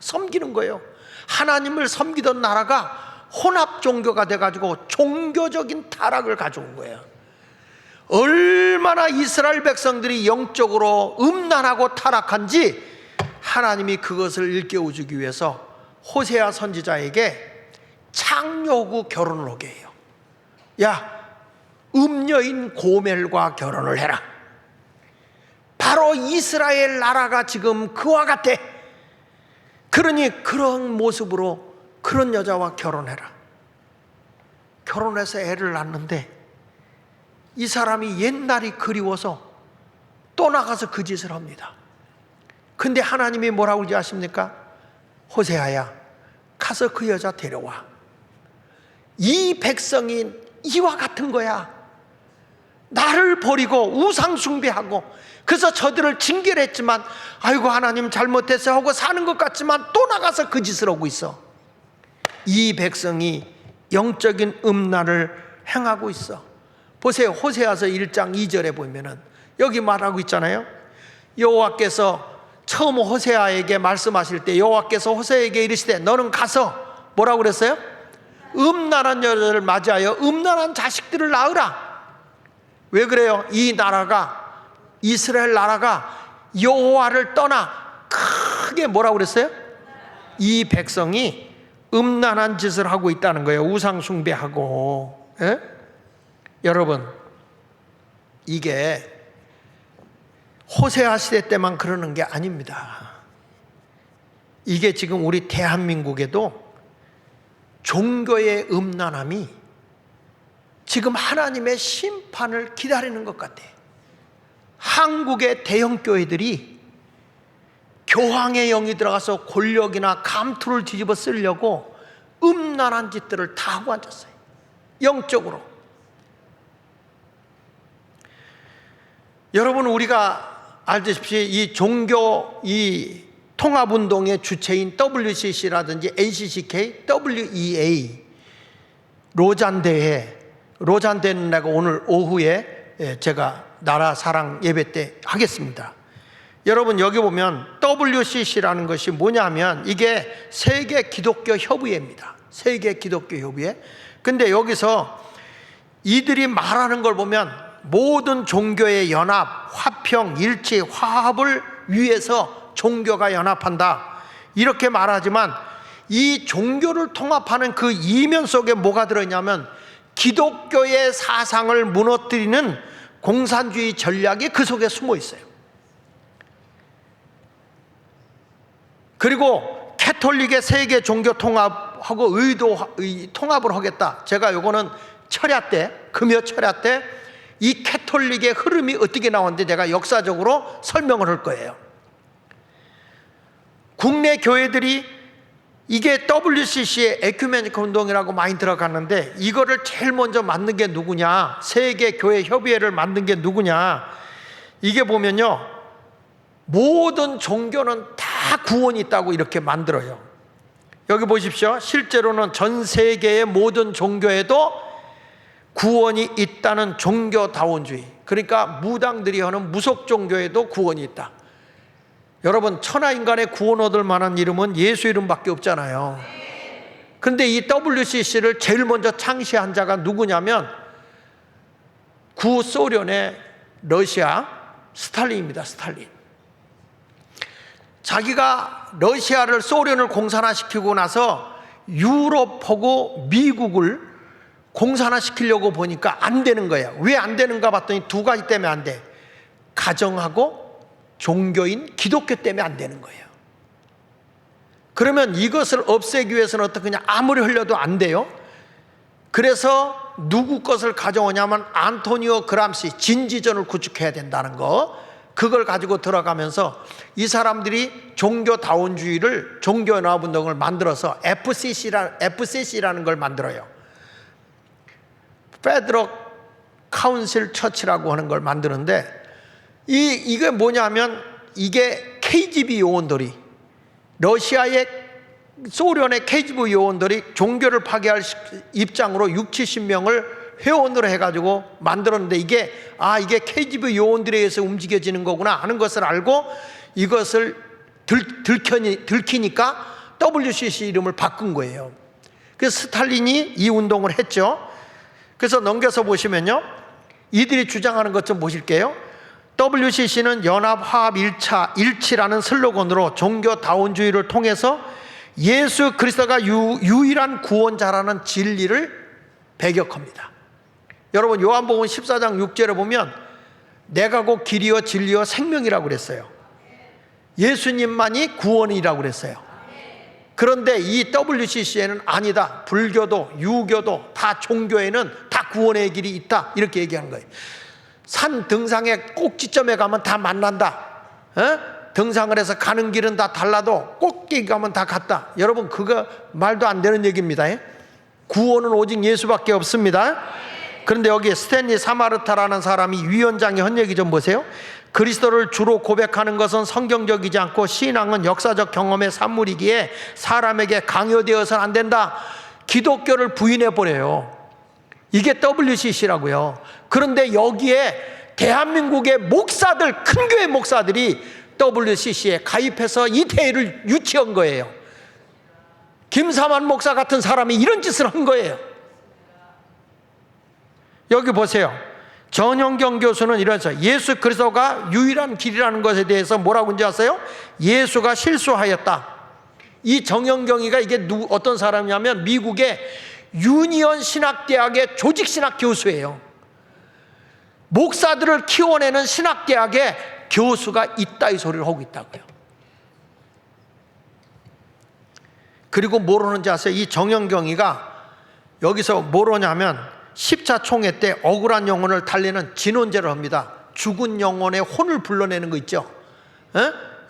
섬기는 거예요. 하나님을 섬기던 나라가 혼합 종교가 돼가지고 종교적인 타락을 가져온 거예요. 얼마나 이스라엘 백성들이 영적으로 음란하고 타락한지 하나님이 그것을 일깨워주기 위해서 호세아 선지자에게 창녀 후 결혼을 하게 해요. 야, 음녀인 고멜과 결혼을 해라. 바로 이스라엘 나라가 지금 그와 같아. 그러니 그런 모습으로 그런 여자와 결혼해라. 결혼해서 애를 낳는데 이 사람이 옛날이 그리워서 또 나가서 그 짓을 합니다. 근데 하나님이 뭐라고 그러지 아십니까? 호세아야, 가서 그 여자 데려와. 이 백성이 이와 같은 거야. 나를 버리고 우상 숭배하고, 그래서 저들을 징계했지만 아이고 하나님 잘못했어 하고 사는 것 같지만 또 나가서 그 짓을 하고 있어. 이 백성이 영적인 음란을 행하고 있어. 보세요. 호세아서 1장 2절에 보면은 여기 말하고 있잖아요. 여호와께서 처음 호세아에게 말씀하실 때 여호와께서 호세아에게 이르시되 너는 가서 뭐라고 그랬어요? 음란한 여자를 맞이하여 음란한 자식들을 낳으라. 왜 그래요? 이 나라가, 이스라엘 나라가 여호와를 떠나 크게 뭐라고 그랬어요? 이 백성이 음란한 짓을 하고 있다는 거예요. 우상 숭배하고. 예? 여러분, 이게 호세아 시대 때만 그러는 게 아닙니다. 이게 지금 우리 대한민국에도 종교의 음란함이 지금 하나님의 심판을 기다리는 것 같아요. 한국의 대형 교회들이 교황의 영이 들어가서 권력이나 감투를 뒤집어 쓰려고 음란한 짓들을 다 하고 앉았어요. 영적으로. 여러분, 우리가 알다시피 이 종교 이 통합운동의 주체인 WCC라든지 NCCK, WEA, 로잔대회는 내가 오늘 오후에 제가 나라 사랑 예배 때 하겠습니다. 여러분, 여기 보면 WCC라는 것이 뭐냐면 이게 세계 기독교 협의회입니다. 세계 기독교 협의회. 근데 여기서 이들이 말하는 걸 보면 모든 종교의 연합, 화평, 일치, 화합을 위해서 종교가 연합한다 이렇게 말하지만 이 종교를 통합하는 그 이면 속에 뭐가 들어있냐면 기독교의 사상을 무너뜨리는 공산주의 전략이 그 속에 숨어 있어요. 그리고 캐톨릭의 세계 종교 통합하고 통합을 하겠다. 제가 요거는 철야 때, 금요 철야 때 이 캐톨릭의 흐름이 어떻게 나오는데 제가 역사적으로 설명을 할 거예요. 국내 교회들이 이게 WCC의 에큐메니크 운동이라고 많이 들어갔는데 이거를 제일 먼저 만든 게 누구냐? 세계 교회 협의회를 만든 게 누구냐? 이게 보면요, 모든 종교는 다 구원이 있다고 이렇게 만들어요. 여기 보십시오. 실제로는 전 세계의 모든 종교에도 구원이 있다는 종교다원주의, 그러니까 무당들이 하는 무속 종교에도 구원이 있다. 여러분, 천하인간의 구원 얻을 만한 이름은 예수 이름밖에 없잖아요. 그런데 이 WCC를 제일 먼저 창시한 자가 누구냐면 구소련의 러시아 스탈린입니다. 스탈린. 자기가 러시아를, 소련을 공산화시키고 나서 유럽하고 미국을 공산화시키려고 보니까 안 되는 거예요. 왜 안 되는가 봤더니 두 가지 때문에 안 돼. 가정하고 종교인 기독교 때문에 안 되는 거예요. 그러면 이것을 없애기 위해서는 어떻게 하냐? 아무리 흘려도 안 돼요. 그래서 누구 것을 가져오냐면 안토니오 그람시, 진지전을 구축해야 된다는 거, 그걸 가지고 들어가면서 이 사람들이 종교다원주의를, 종교연합운동을 만들어서 FCC라는 걸 만들어요. 페드럴 카운실 처치라고 하는 걸 만드는데 이게 뭐냐면 이게 KGB 요원들이, 러시아의, 소련의 KGB 요원들이 종교를 파괴할 입장으로 60-70명을 회원으로 해가지고 만들었는데 이게 KGB 요원들에 의해서 움직여지는 거구나 하는 것을 알고 이것을 들키니까 WCC 이름을 바꾼 거예요. 그래서 스탈린이 이 운동을 했죠. 그래서 넘겨서 보시면요, 이들이 주장하는 것 좀 보실게요. WCC는 연합화합 일치라는 슬로건으로 종교다원주의를 통해서 예수 그리스도가 유일한 구원자라는 진리를 배격합니다. 여러분, 요한복음 14장 6절에 보면 내가 곧 길이요 진리요 생명이라고 그랬어요. 예수님만이 구원이라고 그랬어요. 그런데 이 WCC에는 아니다, 불교도 유교도 다 종교에는 다 구원의 길이 있다, 이렇게 얘기하는 거예요. 산 등상의 꼭지점에 가면 다 만난다, 등상을 해서 가는 길은 다 달라도 꼭대기 가면 다 같다. 여러분, 그거 말도 안 되는 얘기입니다. 구원은 오직 예수밖에 없습니다. 그런데 여기 스탠리 사마르타라는 사람이 위원장이 한 얘기 좀 보세요. 그리스도를 주로 고백하는 것은 성경적이지 않고 신앙은 역사적 경험의 산물이기에 사람에게 강요되어서는 안 된다. 기독교를 부인해 버려요. 이게 WCC라고요. 그런데 여기에 대한민국의 목사들, 큰 교회 목사들이 WCC에 가입해서 이 대회를 유치한 거예요. 김사만 목사 같은 사람이 이런 짓을 한 거예요. 여기 보세요. 전영경 교수는 이러면서 예수 그리스도가 유일한 길이라는 것에 대해서 뭐라고 하는지 아세요? 예수가 실수하였다. 이 정영경이가 이게 어떤 사람이냐면 미국의 유니언 신학대학의 조직신학 교수예요. 목사들을 키워내는 신학대학에 교수가 있다, 이 소리를 하고 있다고요. 그리고 뭐라는지 아세요? 이 정영경이가 여기서 뭐라냐면 10차 총회 때 억울한 영혼을 달래는 진혼제를 합니다. 죽은 영혼의 혼을 불러내는 거 있죠.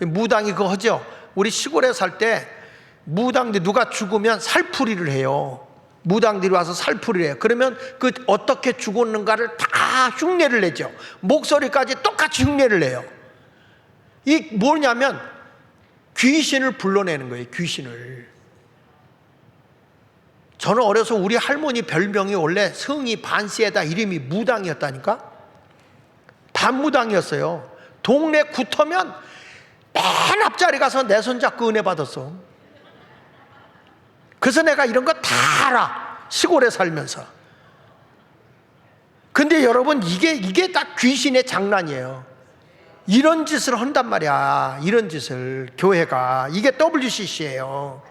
무당이 그거 하죠. 우리 시골에 살 때 무당들 누가 죽으면 살풀이를 해요. 무당들이 와서 살풀이를 해요. 그러면 그 어떻게 죽었는가를 다 흉내를 내죠. 목소리까지 똑같이 흉내를 내요. 이 뭐냐면 귀신을 불러내는 거예요. 귀신을. 저는 어려서 우리 할머니 별명이 원래 성이 반시에다 이름이 무당이었다니까. 반무당이었어요. 동네 굿하면 맨 앞자리 가서 내 손잡고 은혜 받았어. 그래서 내가 이런 거 다 알아, 시골에 살면서. 근데 여러분, 이게 다 귀신의 장난이에요. 이런 짓을 한단 말이야. 이런 짓을 교회가. 이게 WCC예요.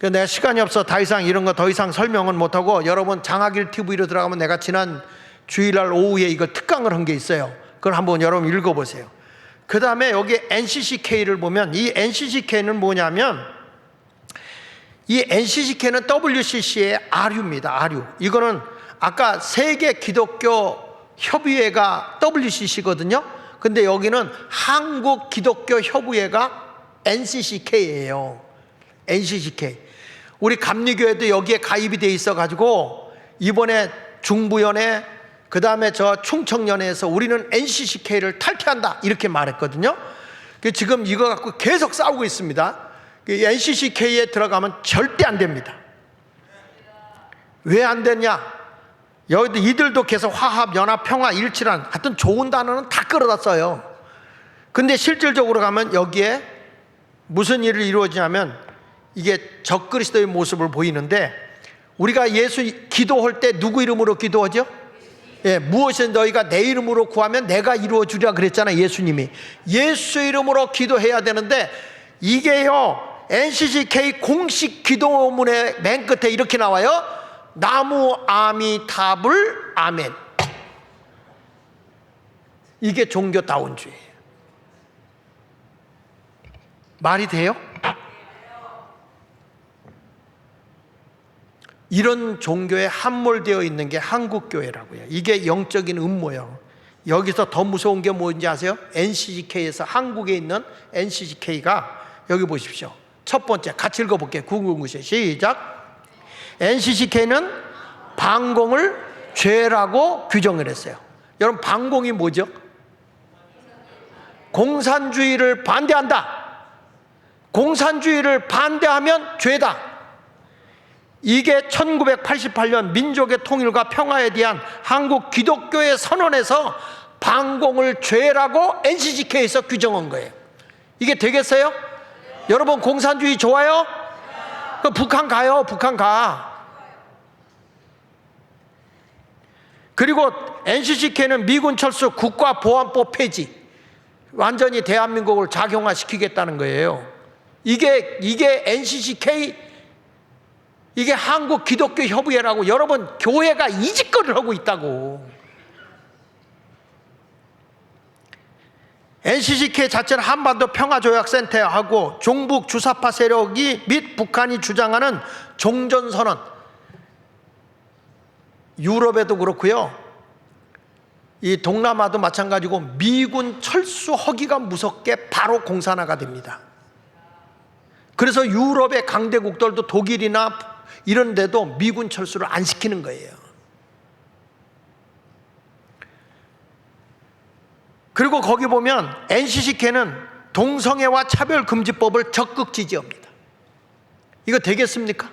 내가 시간이 없어 더 이상 이런 거 더 이상 설명은 못하고, 여러분 장학일 TV로 들어가면 내가 지난 주일날 오후에 이거 특강을 한 게 있어요. 그걸 한번 여러분 읽어보세요. 그 다음에 여기 NCCK를 보면, 이 NCCK는 뭐냐면, 이 NCCK는 WCC의 아류입니다. 아류. 이거는 아까 세계 기독교 협의회가 WCC거든요. 근데 여기는 한국 기독교 협의회가 NCCK예요. NCCK. 우리 감리교회도 여기에 가입이 돼 있어가지고 이번에 중부연회, 그 다음에 저 충청연회에서 우리는 NCCK를 탈퇴한다, 이렇게 말했거든요. 지금 이거 갖고 계속 싸우고 있습니다. NCCK에 들어가면 절대 안 됩니다. 왜 안 되냐? 여기도 이들도 계속 화합, 연합, 평화, 일치란 하여튼 좋은 단어는 다 끌어다 써요. 근데 실질적으로 가면 여기에 무슨 일이 이루어지냐면, 이게 적그리스도의 모습을 보이는데, 우리가 예수 기도할 때 누구 이름으로 기도하죠? 무엇을 너희가 내 이름으로 구하면 내가 이루어 주리라 그랬잖아요, 예수님이. 예수 이름으로 기도해야 되는데, 이게요 NCCK 공식 기도문의 맨 끝에 이렇게 나와요. 나무 아미타불 아멘. 이게 종교다원주의예요. 말이 돼요? 이런 종교에 함몰되어 있는 게 한국교회라고요. 이게 영적인 음모예요. 여기서 더 무서운 게 뭔지 아세요? NCCK에서 한국에 있는 NCCK가 여기 보십시오. 첫 번째 같이 읽어볼게요. 구구구시 시작. NCCK는 반공을 죄라고 규정을 했어요. 여러분, 반공이 뭐죠? 공산주의를 반대한다. 공산주의를 반대하면 죄다. 이게 1988년 민족의 통일과 평화에 대한 한국 기독교의 선언에서 반공을 죄라고 NCCK에서 규정한 거예요. 이게 되겠어요? 여러분 공산주의 좋아요? 그 북한 가요. 북한 가. 그리고 NCCK는 미군 철수 국가보안법 폐지, 완전히 대한민국을 작용화시키겠다는 거예요. 이게 NCCK, 이게 한국기독교협의회라고. 여러분 교회가 이 짓거리를 하고 있다고. NCCK 자체는 한반도 평화조약센터하고 종북 주사파 세력이 및 북한이 주장하는 종전선언, 유럽에도 그렇고요, 이 동남아도 마찬가지고 미군 철수하기가 무섭게 바로 공산화가 됩니다. 그래서 유럽의 강대국들도 독일이나 이런 데도 미군 철수를 안 시키는 거예요. 그리고 거기 보면 NCCK는 동성애와 차별금지법을 적극 지지합니다. 이거 되겠습니까?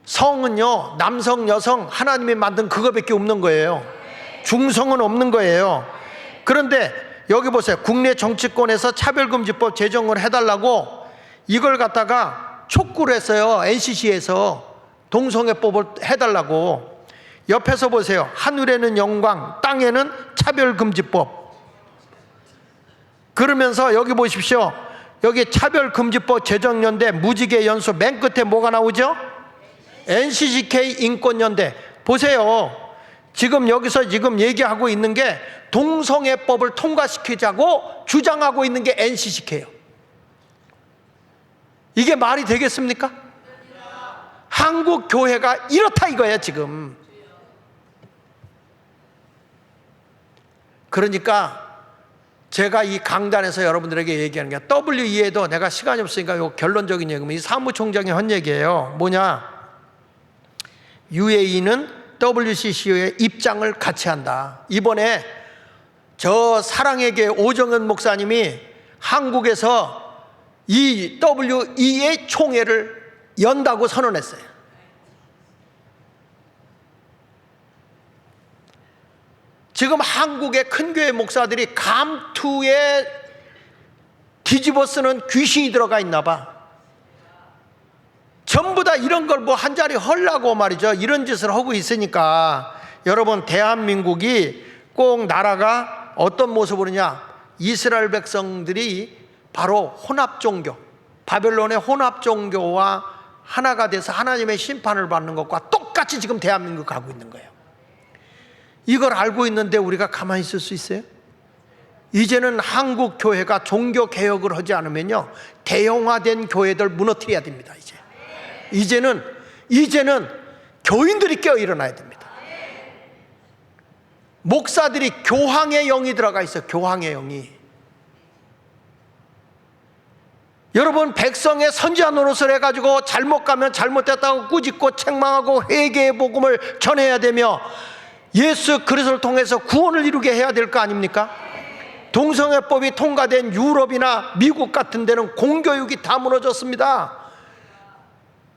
성은요, 남성, 여성 하나님이 만든 그거밖에 없는 거예요. 중성은 없는 거예요. 그런데 여기 보세요. 국내 정치권에서 차별금지법 제정을 해달라고 이걸 갖다가 촉구를 했어요. NCC에서 동성애법을 해달라고. 옆에서 보세요. 하늘에는 영광, 땅에는 차별금지법. 그러면서 여기 보십시오. 여기 차별금지법 제정연대 무지개 연수 맨 끝에 뭐가 나오죠? NCCK 인권연대. 보세요. 지금 여기서 지금 얘기하고 있는 게 동성애법을 통과시키자고 주장하고 있는 게 NCCK예요. 이게 말이 되겠습니까? 한국 교회가 이렇다 이거예요 지금. 그러니까 제가 이 강단에서 여러분들에게 얘기하는 게, WEA도 내가 시간이 없으니까 요 결론적인 얘기면 이 사무총장이 한 얘기예요. 뭐냐? UAE는 WCC의 입장을 같이 한다. 이번에 저 사랑의 교회 오정현 목사님이 한국에서 이 WEA 총회를 연다고 선언했어요. 지금 한국의 큰 교회 목사들이 감투에 뒤집어 쓰는 귀신이 들어가 있나 봐. 전부 다 이런 걸 뭐 한 자리 헐라고 말이죠. 이런 짓을 하고 있으니까 여러분, 대한민국이 꼭 나라가 어떤 모습으로냐, 이스라엘 백성들이 바로 혼합종교, 바벨론의 혼합종교와 하나가 돼서 하나님의 심판을 받는 것과 똑같이 지금 대한민국 가고 있는 거예요. 이걸 알고 있는데 우리가 가만히 있을 수 있어요? 이제는 한국 교회가 종교 개혁을 하지 않으면요, 대형화된 교회들 무너뜨려야 됩니다. 이제는 교인들이 깨어 일어나야 됩니다. 목사들이 교황의 영이 들어가 있어요. 교황의 영이. 여러분, 백성의 선지자 노릇을 해가지고 잘못 가면 잘못됐다고 꾸짖고 책망하고 회개의 복음을 전해야 되며 예수 그리스도를 통해서 구원을 이루게 해야 될 거 아닙니까? 동성애법이 통과된 유럽이나 미국 같은 데는 공교육이 다 무너졌습니다.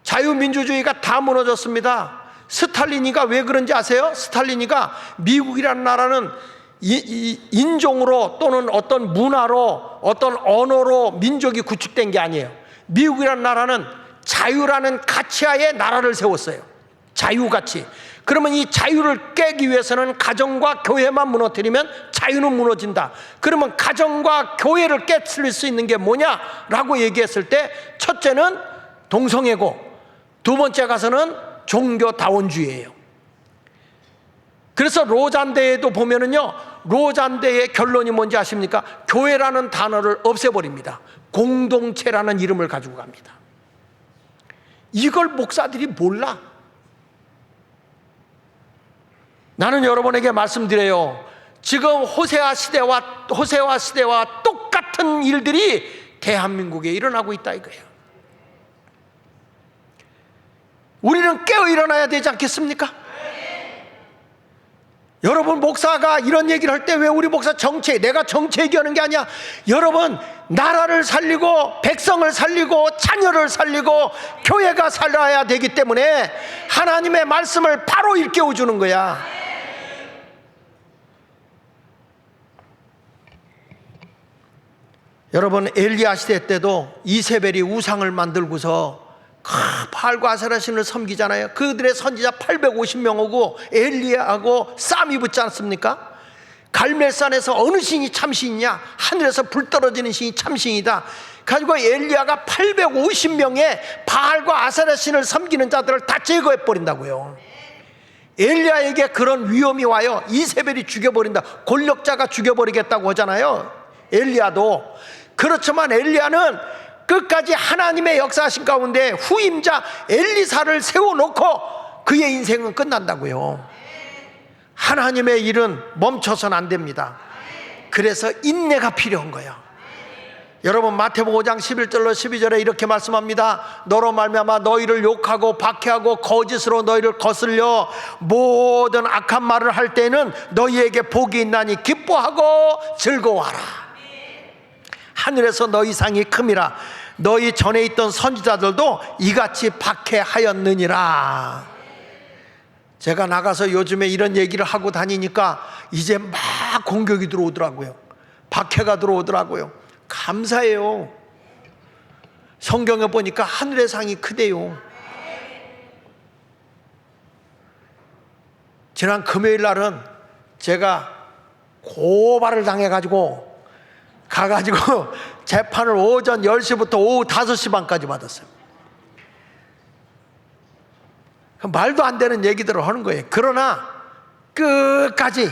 자유민주주의가 다 무너졌습니다. 스탈린이가 왜 그런지 아세요? 스탈린이가 미국이라는 나라는 인종으로 또는 어떤 문화로 어떤 언어로 민족이 구축된 게 아니에요. 미국이라는 나라는 자유라는 가치하에 나라를 세웠어요. 자유가치. 그러면 이 자유를 깨기 위해서는 가정과 교회만 무너뜨리면 자유는 무너진다. 그러면 가정과 교회를 깨뜨릴 수 있는 게 뭐냐라고 얘기했을 때, 첫째는 동성애고 두 번째 가서는 종교다원주의예요. 그래서 로잔대에도 보면은요, 로잔대의 결론이 뭔지 아십니까? 교회라는 단어를 없애버립니다. 공동체라는 이름을 가지고 갑니다. 이걸 목사들이 몰라. 나는 여러분에게 말씀드려요. 지금 호세아 시대와 똑같은 일들이 대한민국에 일어나고 있다 이거예요. 우리는 깨어 일어나야 되지 않겠습니까? 여러분, 목사가 이런 얘기를 할 때 왜 우리 목사 내가 정치 얘기하는 게 아니야. 여러분, 나라를 살리고 백성을 살리고 자녀를 살리고 교회가 살아야 되기 때문에 하나님의 말씀을 바로 일깨워 주는 거야. 여러분, 엘리야 시대 때도 이세벨이 우상을 만들고서 바알과 아세라 신을 섬기잖아요. 그들의 선지자 850명 오고 엘리야하고 싸움이 붙지 않습니까? 갈멜산에서 어느 신이 참신이냐, 하늘에서 불 떨어지는 신이 참신이다 가지고 엘리야가 850명의 바알과 아세라 신을 섬기는 자들을 다 제거해 버린다고요. 엘리야에게 그런 위험이 와요. 이세벨이 죽여버린다, 권력자가 죽여버리겠다고 하잖아요. 엘리야도. 그렇지만 엘리야는 끝까지 하나님의 역사하신 가운데 후임자 엘리사를 세워놓고 그의 인생은 끝난다고요. 하나님의 일은 멈춰서는 안 됩니다. 그래서 인내가 필요한 거예요. 여러분, 마태복음 5장 11절로 12절에 이렇게 말씀합니다. 너로 말미암아 너희를 욕하고 박해하고 거짓으로 너희를 거슬려 모든 악한 말을 할 때는 너희에게 복이 있나니 기뻐하고 즐거워하라. 하늘에서 너희 상이 큼이라. 너희 전에 있던 선지자들도 이같이 박해하였느니라. 제가 나가서 요즘에 이런 얘기를 하고 다니니까 이제 막 공격이 들어오더라고요. 박해가 들어오더라고요. 감사해요. 성경에 보니까 하늘의 상이 크대요. 지난 금요일 날은 제가 고발을 당해가지고 가가지고 재판을 오전 10시부터 오후 5시 반까지 받았어요. 말도 안 되는 얘기들을 하는 거예요. 그러나 끝까지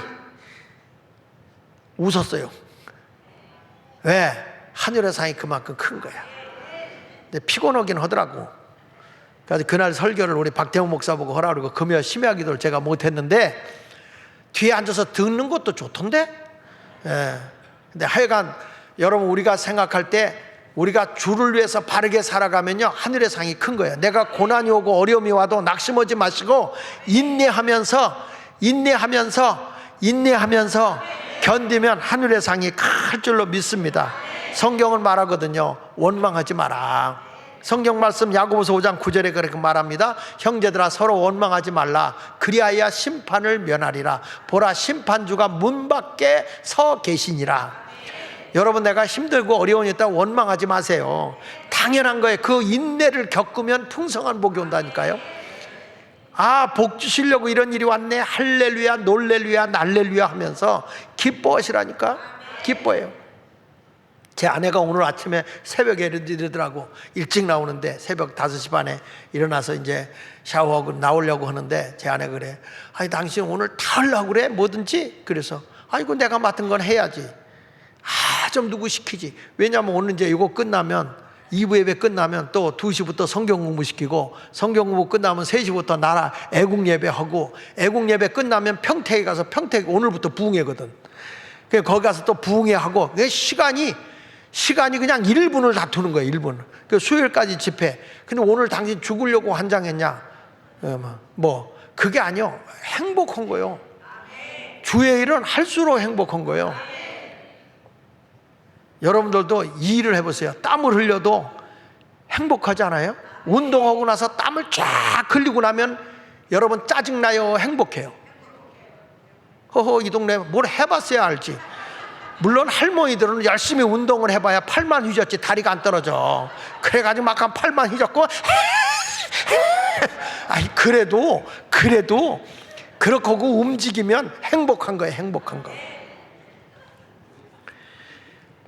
웃었어요. 왜? 하늘의 상이 그만큼 큰 거야. 근데 피곤하긴 하더라고. 그래서 그날 설교를 우리 박태웅 목사 보고 하라 그러고 금요 심야 기도를 제가 못했는데 뒤에 앉아서 듣는 것도 좋던데. 예. 근데 하여간 여러분, 우리가 생각할 때 우리가 주를 위해서 바르게 살아가면요, 하늘의 상이 큰 거예요. 내가 고난이 오고 어려움이 와도 낙심하지 마시고 인내하면서 견디면 하늘의 상이 클 줄로 믿습니다. 성경은 말하거든요. 원망하지 마라. 성경 말씀 야고보서 5장 9절에 그렇게 말합니다. 형제들아, 서로 원망하지 말라. 그리하여 심판을 면하리라. 보라, 심판주가 문 밖에 서 계시니라. 여러분, 내가 힘들고 어려움이 있다고 원망하지 마세요. 당연한 거예요. 그 인내를 겪으면 풍성한 복이 온다니까요. 아, 복 주시려고 이런 일이 왔네, 할렐루야, 놀렐루야, 날렐루야 하면서 기뻐하시라니까. 기뻐해요. 제 아내가 오늘 아침에 새벽에 이러더라고. 일찍 나오는데 새벽 5시 반에 일어나서 이제 샤워하고 나오려고 하는데 제 아내가 그래. 아니, 당신 오늘 다 하려고 그래, 뭐든지. 그래서 아이고, 내가 맡은 건 해야지. 좀 누구 시키지. 왜냐하면 오늘 이제 이거 끝나면 2부 예배 끝나면 또 2시부터 성경 공부 시키고, 성경 공부 끝나면 3시부터 나라 애국 예배하고, 애국 예배 끝나면 평택에 가서, 평택 오늘부터 부흥회거든. 그래서 거기 가서 또 부흥회하고, 시간이 그냥 1분을 다투는 거예요. 1분. 그 수요일까지 집회. 근데 오늘 당신 죽으려고 환장했냐? 뭐 그게 아니요. 행복한 거예요. 주의 일은 할수록 행복한 거예요. 여러분들도 이 일을 해보세요. 땀을 흘려도 행복하지 않아요? 운동하고 나서 땀을 쫙 흘리고 나면 여러분 짜증나요? 행복해요? 허허, 이 동네 뭘 해봤어야 알지. 물론 할머니들은 열심히 운동을 해봐야 팔만 휘졌지 다리가 안 떨어져. 그래가지고 막 한 팔만 휘졌고 아니, 그래도 그렇게 하고 움직이면 행복한 거예요. 행복한 거.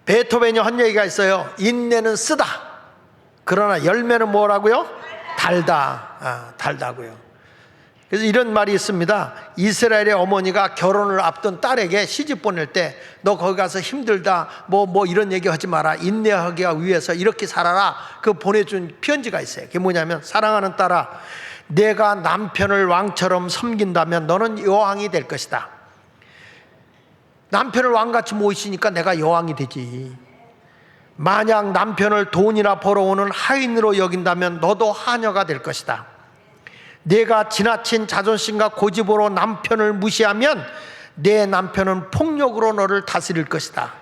베토벤이 한 얘기가 있어요. 인내는 쓰다, 그러나 열매는 뭐라고요? 달다. 달다고요. 그래서 이런 말이 있습니다. 이스라엘의 어머니가 결혼을 앞둔 딸에게 시집 보낼 때 너 거기 가서 힘들다 뭐 이런 얘기 하지 마라, 인내하기 위해서 이렇게 살아라, 그 보내준 편지가 있어요. 그게 뭐냐면, 사랑하는 딸아, 내가 남편을 왕처럼 섬긴다면 너는 여왕이 될 것이다. 남편을 왕같이 모시니까 내가 여왕이 되지. 만약 남편을 돈이나 벌어오는 하인으로 여긴다면 너도 하녀가 될 것이다. 내가 지나친 자존심과 고집으로 남편을 무시하면 내 남편은 폭력으로 너를 다스릴 것이다.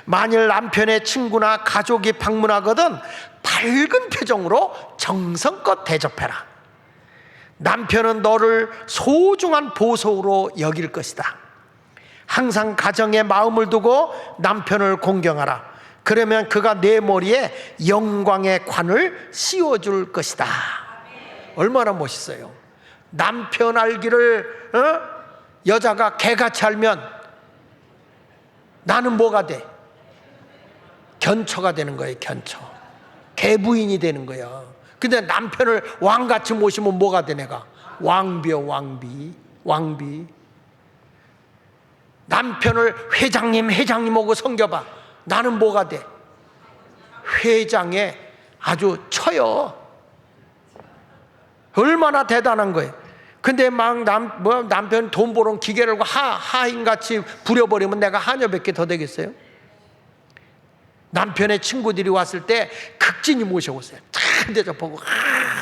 만일 남편의 친구나 가족이 방문하거든 밝은 표정으로 정성껏 대접해라. 남편은 너를 소중한 보석으로 여길 것이다. 항상 가정에 마음을 두고 남편을 공경하라. 그러면 그가 내 머리에 영광의 관을 씌워줄 것이다. 얼마나 멋있어요. 남편 알기를 여자가 개같이 알면 나는 뭐가 돼? 견처가 되는 거예요. 견처. 개부인이 되는 거야. 근데 남편을 왕같이 모시면 뭐가 돼? 내가 왕비요. 왕비. 남편을 회장님 하고 섬겨봐. 나는 뭐가 돼? 회장에 아주 처요. 얼마나 대단한 거예요. 근데 막 남편 돈 벌어온 기계를 하인같이 부려버리면 내가 하녀 몇 개 더 되겠어요? 남편의 친구들이 왔을 때 극진히 모셔오세요. 참 대접하고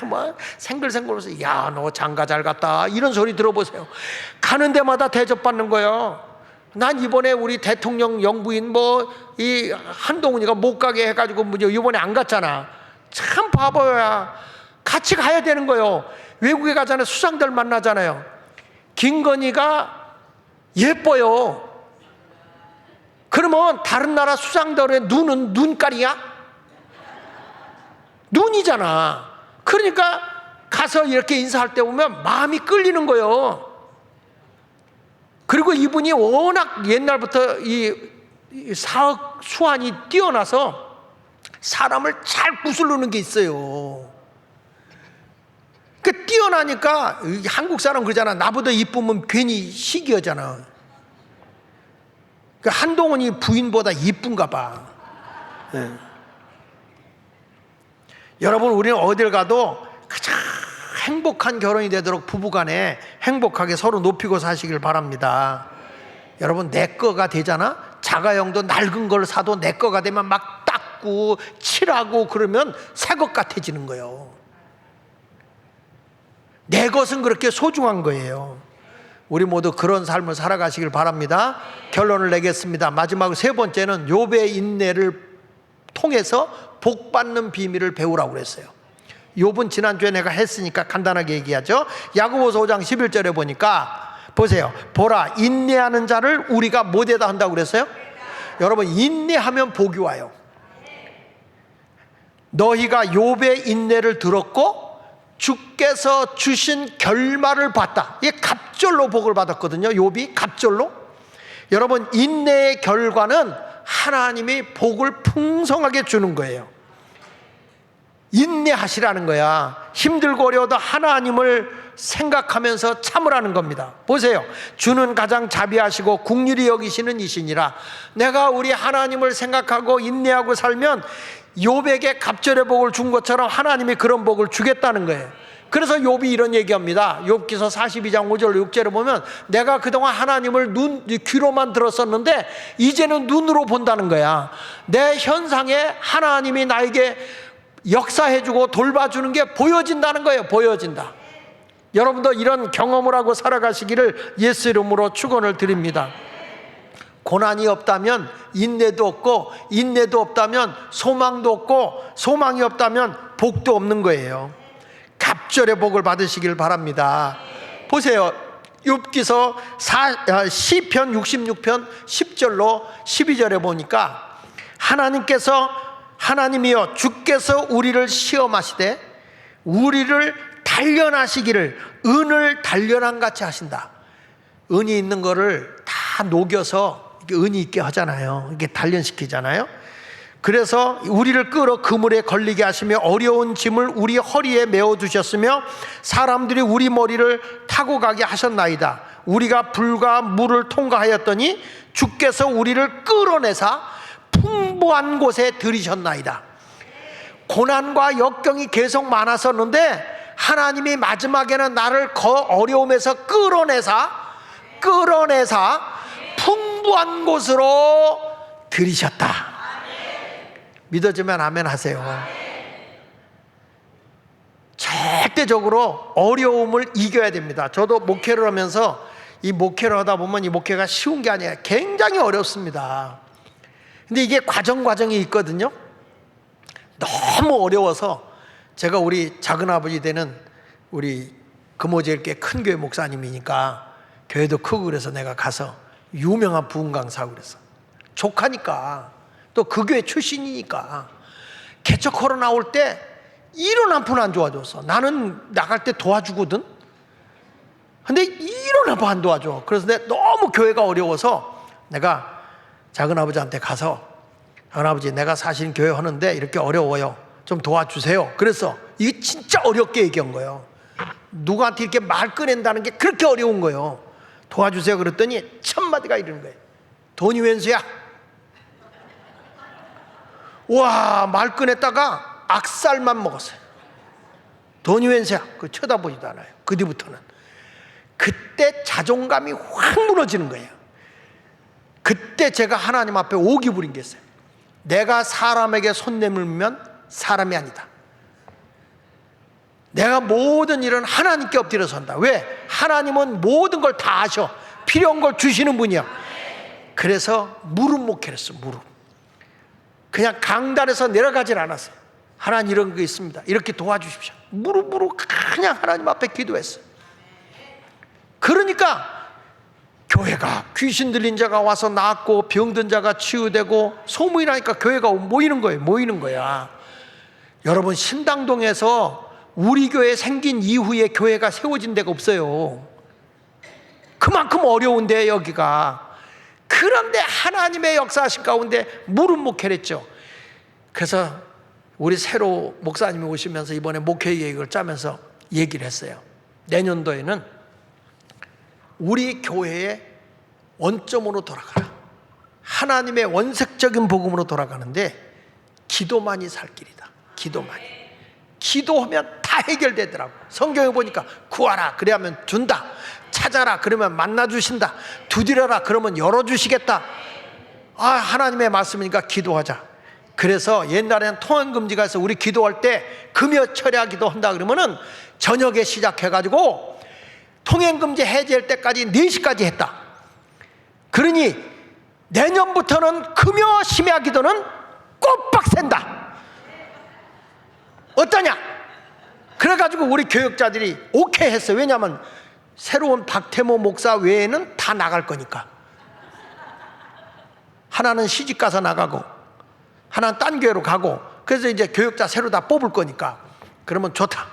뭐 생글생글 웃어서 야, 너 장가 잘 갔다 이런 소리 들어보세요. 가는 데마다 대접받는 거예요. 난 이번에 우리 대통령 영부인 이 한동훈이가 못 가게 해가지고 이번에 안 갔잖아. 참 바보야. 같이 가야 되는 거예요. 외국에 가잖아요. 수상들 만나잖아요. 김건희가 예뻐요. 그러면 다른 나라 수상들의 눈은 눈깔이야? 눈이잖아. 그러니까 가서 이렇게 인사할 때 보면 마음이 끌리는 거예요. 그리고 이분이 워낙 옛날부터 이 사억 수완이 뛰어나서 사람을 잘 구슬르는 게 있어요. 그 뛰어나니까 한국 사람 그러잖아. 나보다 이쁘면 괜히 시기하잖아. 그 한동훈이 부인보다 이쁜가 봐. 네. 여러분, 우리는 어딜 가도 가장 행복한 결혼이 되도록 부부간에 행복하게 서로 높이고 사시길 바랍니다. 여러분, 내 거가 되잖아. 자가용도 낡은 걸 사도 내 거가 되면 막 닦고 칠하고 그러면 새 것 같아지는 거예요. 내 것은 그렇게 소중한 거예요. 우리 모두 그런 삶을 살아가시길 바랍니다. 결론을 내겠습니다. 마지막으로 세 번째는 욥의 인내를 통해서 복 받는 비밀을 배우라고 그랬어요. 욥은 지난주에 내가 했으니까 간단하게 얘기하죠. 야고보서 5장 11절에 보니까 보세요. 보라, 인내하는 자를 우리가 뭐에다 한다고 그랬어요? 여러분, 인내하면 복이 와요. 너희가 욥의 인내를 들었고 주께서 주신 결말을 봤다. 이게 갑절로 복을 받았거든요. 욥이 갑절로. 여러분, 인내의 결과는 하나님이 복을 풍성하게 주는 거예요. 인내하시라는 거야. 힘들고 어려워도 하나님을 생각하면서 참으라는 겁니다. 보세요. 주는 가장 자비하시고 긍휼히 여기시는 이시니라. 내가 우리 하나님을 생각하고 인내하고 살면 욥에게 갑절의 복을 준 것처럼 하나님이 그런 복을 주겠다는 거예요. 그래서 욥이 이런 얘기합니다. 욥기서 42장 5절 6절에 보면 내가 그동안 하나님을 귀로만 들었었는데 이제는 눈으로 본다는 거야. 내 현상에 하나님이 나에게 역사해주고 돌봐주는 게 보여진다는 거예요. 보여진다. 여러분도 이런 경험을 하고 살아가시기를 예수 이름으로 축원을 드립니다. 고난이 없다면 인내도 없고, 인내도 없다면 소망도 없고, 소망이 없다면 복도 없는 거예요. 갑절의 복을 받으시길 바랍니다. 보세요. 욥기서 시편 66편 10절로 12절에 보니까 하나님이여 주께서 우리를 시험하시되 우리를 단련하시기를 은을 단련한 같이 하신다. 은이 있는 거를 다 녹여서 은이 있게 하잖아요. 이게 단련시키잖아요. 그래서 우리를 끌어 그물에 걸리게 하시며 어려운 짐을 우리 허리에 메어두셨으며 사람들이 우리 머리를 타고 가게 하셨나이다. 우리가 불과 물을 통과하였더니 주께서 우리를 끌어내사 풍부한 곳에 들이셨나이다. 고난과 역경이 계속 많았었는데 하나님이 마지막에는 나를 어려움에서 끌어내사 풍부한 곳으로 들이셨다. 믿어지면 아멘 하세요. 절대적으로 어려움을 이겨야 됩니다. 저도 목회를 하면서 이 목회를 하다 보면 이 목회가 쉬운 게 아니에요. 굉장히 어렵습니다. 근데 이게 과정이 있거든요. 너무 어려워서 제가 우리 작은아버지 되는 우리 금오제일교회 큰 교회 목사님이니까 교회도 크고 그래서 내가 가서 유명한 부흥 강사하고 그랬어. 조카니까 또 그 교회 출신이니까. 개척하러 나올 때 이런 한 푼 안 도와줬어. 나는 나갈 때 도와주거든. 근데 이런 한 푼 안 도와줘. 그래서 내가 너무 교회가 어려워서 내가 작은아버지한테 가서, 작은아버지, 내가 사실 교회 하는데 이렇게 어려워요. 좀 도와주세요. 그래서 이게 진짜 어렵게 얘기한 거예요. 누구한테 이렇게 말 꺼낸다는 게 그렇게 어려운 거예요. 도와주세요. 그랬더니 첫 마디가 이러는 거예요. 돈이 웬수야? 와, 말 꺼냈다가 악살만 먹었어요. 돈이 웬수야? 그 쳐다보지도 않아요. 그 뒤부터는. 그때 자존감이 확 무너지는 거예요. 그때 제가 하나님 앞에 오기 부린 게 있어요. 내가 사람에게 손 내밀면 사람이 아니다. 내가 모든 일은 하나님께 엎드려서 한다. 왜? 하나님은 모든 걸 다 아셔. 필요한 걸 주시는 분이야. 그래서 무릎 목회를 했어. 무릎. 그냥 강단에서 내려가질 않았어요. 하나님 이런 거 있습니다. 이렇게 도와주십시오. 무릎으로 그냥 하나님 앞에 기도했어요. 그러니까 교회가 귀신 들린 자가 와서 낫고 병든 자가 치유되고 소문이 나니까 교회가 모이는 거예요. 모이는 거야. 여러분, 신당동에서 우리 교회 생긴 이후에 교회가 세워진 데가 없어요. 그만큼 어려운데 여기가. 그런데 하나님의 역사하신 가운데 무릎 목회를 했죠. 그래서 우리 새로 목사님이 오시면서 이번에 목회 계획을 짜면서 얘기를 했어요. 내년도에는 우리 교회의 원점으로 돌아가라. 하나님의 원색적인 복음으로 돌아가는데 기도만이 살 길이다. 기도만이. 기도하면 다 해결되더라고. 성경에 보니까 구하라 그래야면 준다. 찾아라 그러면 만나주신다. 두드려라 그러면 열어주시겠다. 아, 하나님의 말씀이니까 기도하자. 그래서 옛날에는 통행금지가 있어. 우리 기도할 때 금요 철야 기도한다 그러면은 저녁에 시작해가지고 통행금지 해제할 때까지 4시까지 했다. 그러니 내년부터는 금요 심야 기도는 꼬박 샌다. 어떠냐? 그래가지고 우리 교역자들이 오케이 했어요. 왜냐하면 새로운 박태모 목사 외에는 다 나갈 거니까. 하나는 시집가서 나가고 하나는 딴 교회로 가고, 그래서 이제 교역자 새로 다 뽑을 거니까. 그러면 좋다.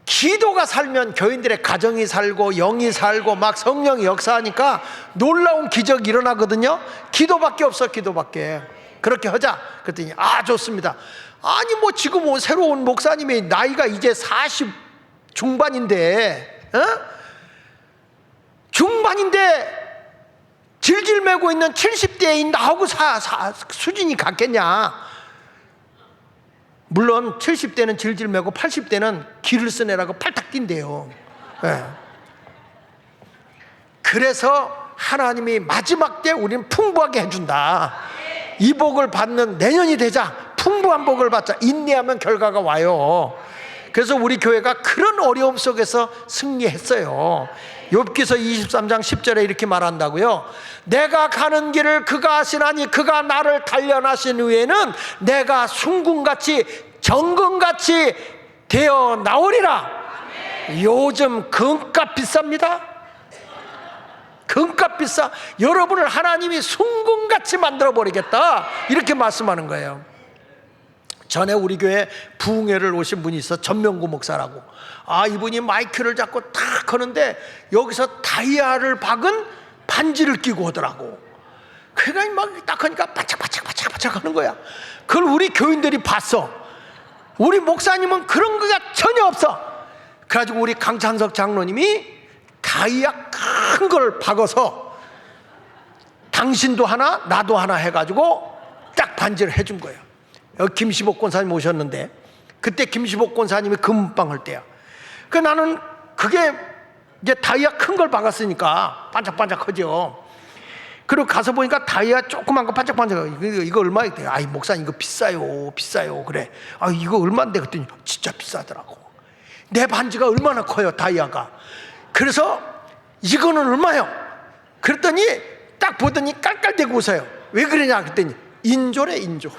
기도가 살면 교인들의 가정이 살고 영이 살고 막 성령이 역사하니까 놀라운 기적이 일어나거든요. 기도밖에 없어. 기도밖에. 그렇게 하자. 그랬더니 아, 좋습니다. 아니 뭐 지금 뭐 새로운 목사님이 나이가 이제 40 중반인데 중반인데 질질 매고 있는 70대인 나하고 수준이 같겠냐. 물론 70대는 질질 매고 80대는 기를 쓰내라고 팔딱 뛴대요. 네. 그래서 하나님이 마지막 때 우리는 풍부하게 해준다. 이 복을 받는 내년이 되자. 풍부한 복을 받자. 인내하면 결과가 와요. 그래서 우리 교회가 그런 어려움 속에서 승리했어요. 욥기서 23장 10절에 이렇게 말한다고요. 내가 가는 길을 그가 아시나니 그가 나를 단련하신 후에는 내가 순금같이 정금같이 되어 나오리라. 요즘 금값 비쌉니다. 금값 비싸. 여러분을 하나님이 순금같이 만들어 버리겠다. 이렇게 말씀하는 거예요. 전에 우리 교회 부흥회를 오신 분이 있어. 전명구 목사라고. 아, 이분이 마이크를 잡고 탁 하는데 여기서 다이아를 박은 반지를 끼고 오더라고. 그러니까 막 딱 하니까 바짝바짝 하는 거야. 그걸 우리 교인들이 봤어. 우리 목사님은 그런 거가 전혀 없어. 그래가지고 우리 강찬석 장로님이 다이아 큰 걸 박아서 당신도 하나 나도 하나 해가지고 딱 반지를 해준 거예요. 여기 김시복 권사님 오셨는데 그때 김시복 권사님이 금방 할 때야. 그 나는 그게 이제 다이아 큰 걸 박았으니까 반짝반짝하죠. 그리고 가서 보니까 다이아 조그만 거 반짝반짝. 이거 얼마에 돼? 아이 목사님 이거 비싸요. 그래. 아 이거 얼마인데? 그랬더니 진짜 비싸더라고. 내 반지가 얼마나 커요 다이아가. 그래서 이거는 얼마요? 그랬더니 딱 보더니 깔깔대고 웃어요. 왜 그러냐 그랬더니 인조래 인조.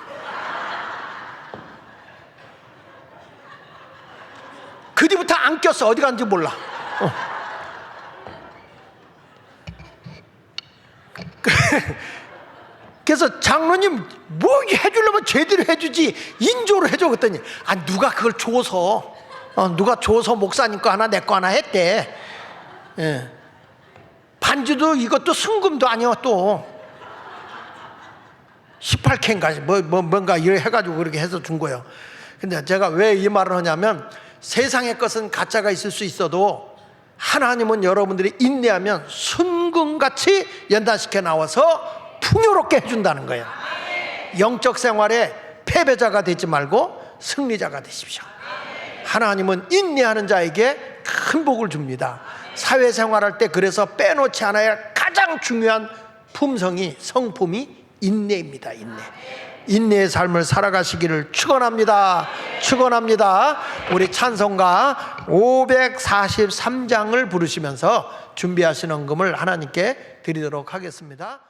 그 뒤부터 안 꼈어. 어디 갔는지 몰라. 그래서 장로님 뭐 해주려면 제대로 해주지 인조로 해줘 그랬더니 누가 그걸 줘서 누가 줘서 목사님 거 하나 내 거 하나 했대. 예. 반지도 이것도 순금도 아니야 또 18K인가 뭔가 이래 해가지고 그렇게 해서 준 거예요. 근데 제가 왜 이 말을 하냐면 세상의 것은 가짜가 있을 수 있어도 하나님은 여러분들이 인내하면 순금같이 연단시켜 나와서 풍요롭게 해준다는 거예요. 영적 생활에 패배자가 되지 말고 승리자가 되십시오. 하나님은 인내하는 자에게 큰 복을 줍니다. 사회생활할 때 그래서 빼놓지 않아야 할 가장 중요한 품성이 성품이 인내입니다. 인내의 삶을 살아가시기를 축원합니다. 축원합니다. 우리 찬송가 543장을 부르시면서 준비하신 헌금을 하나님께 드리도록 하겠습니다.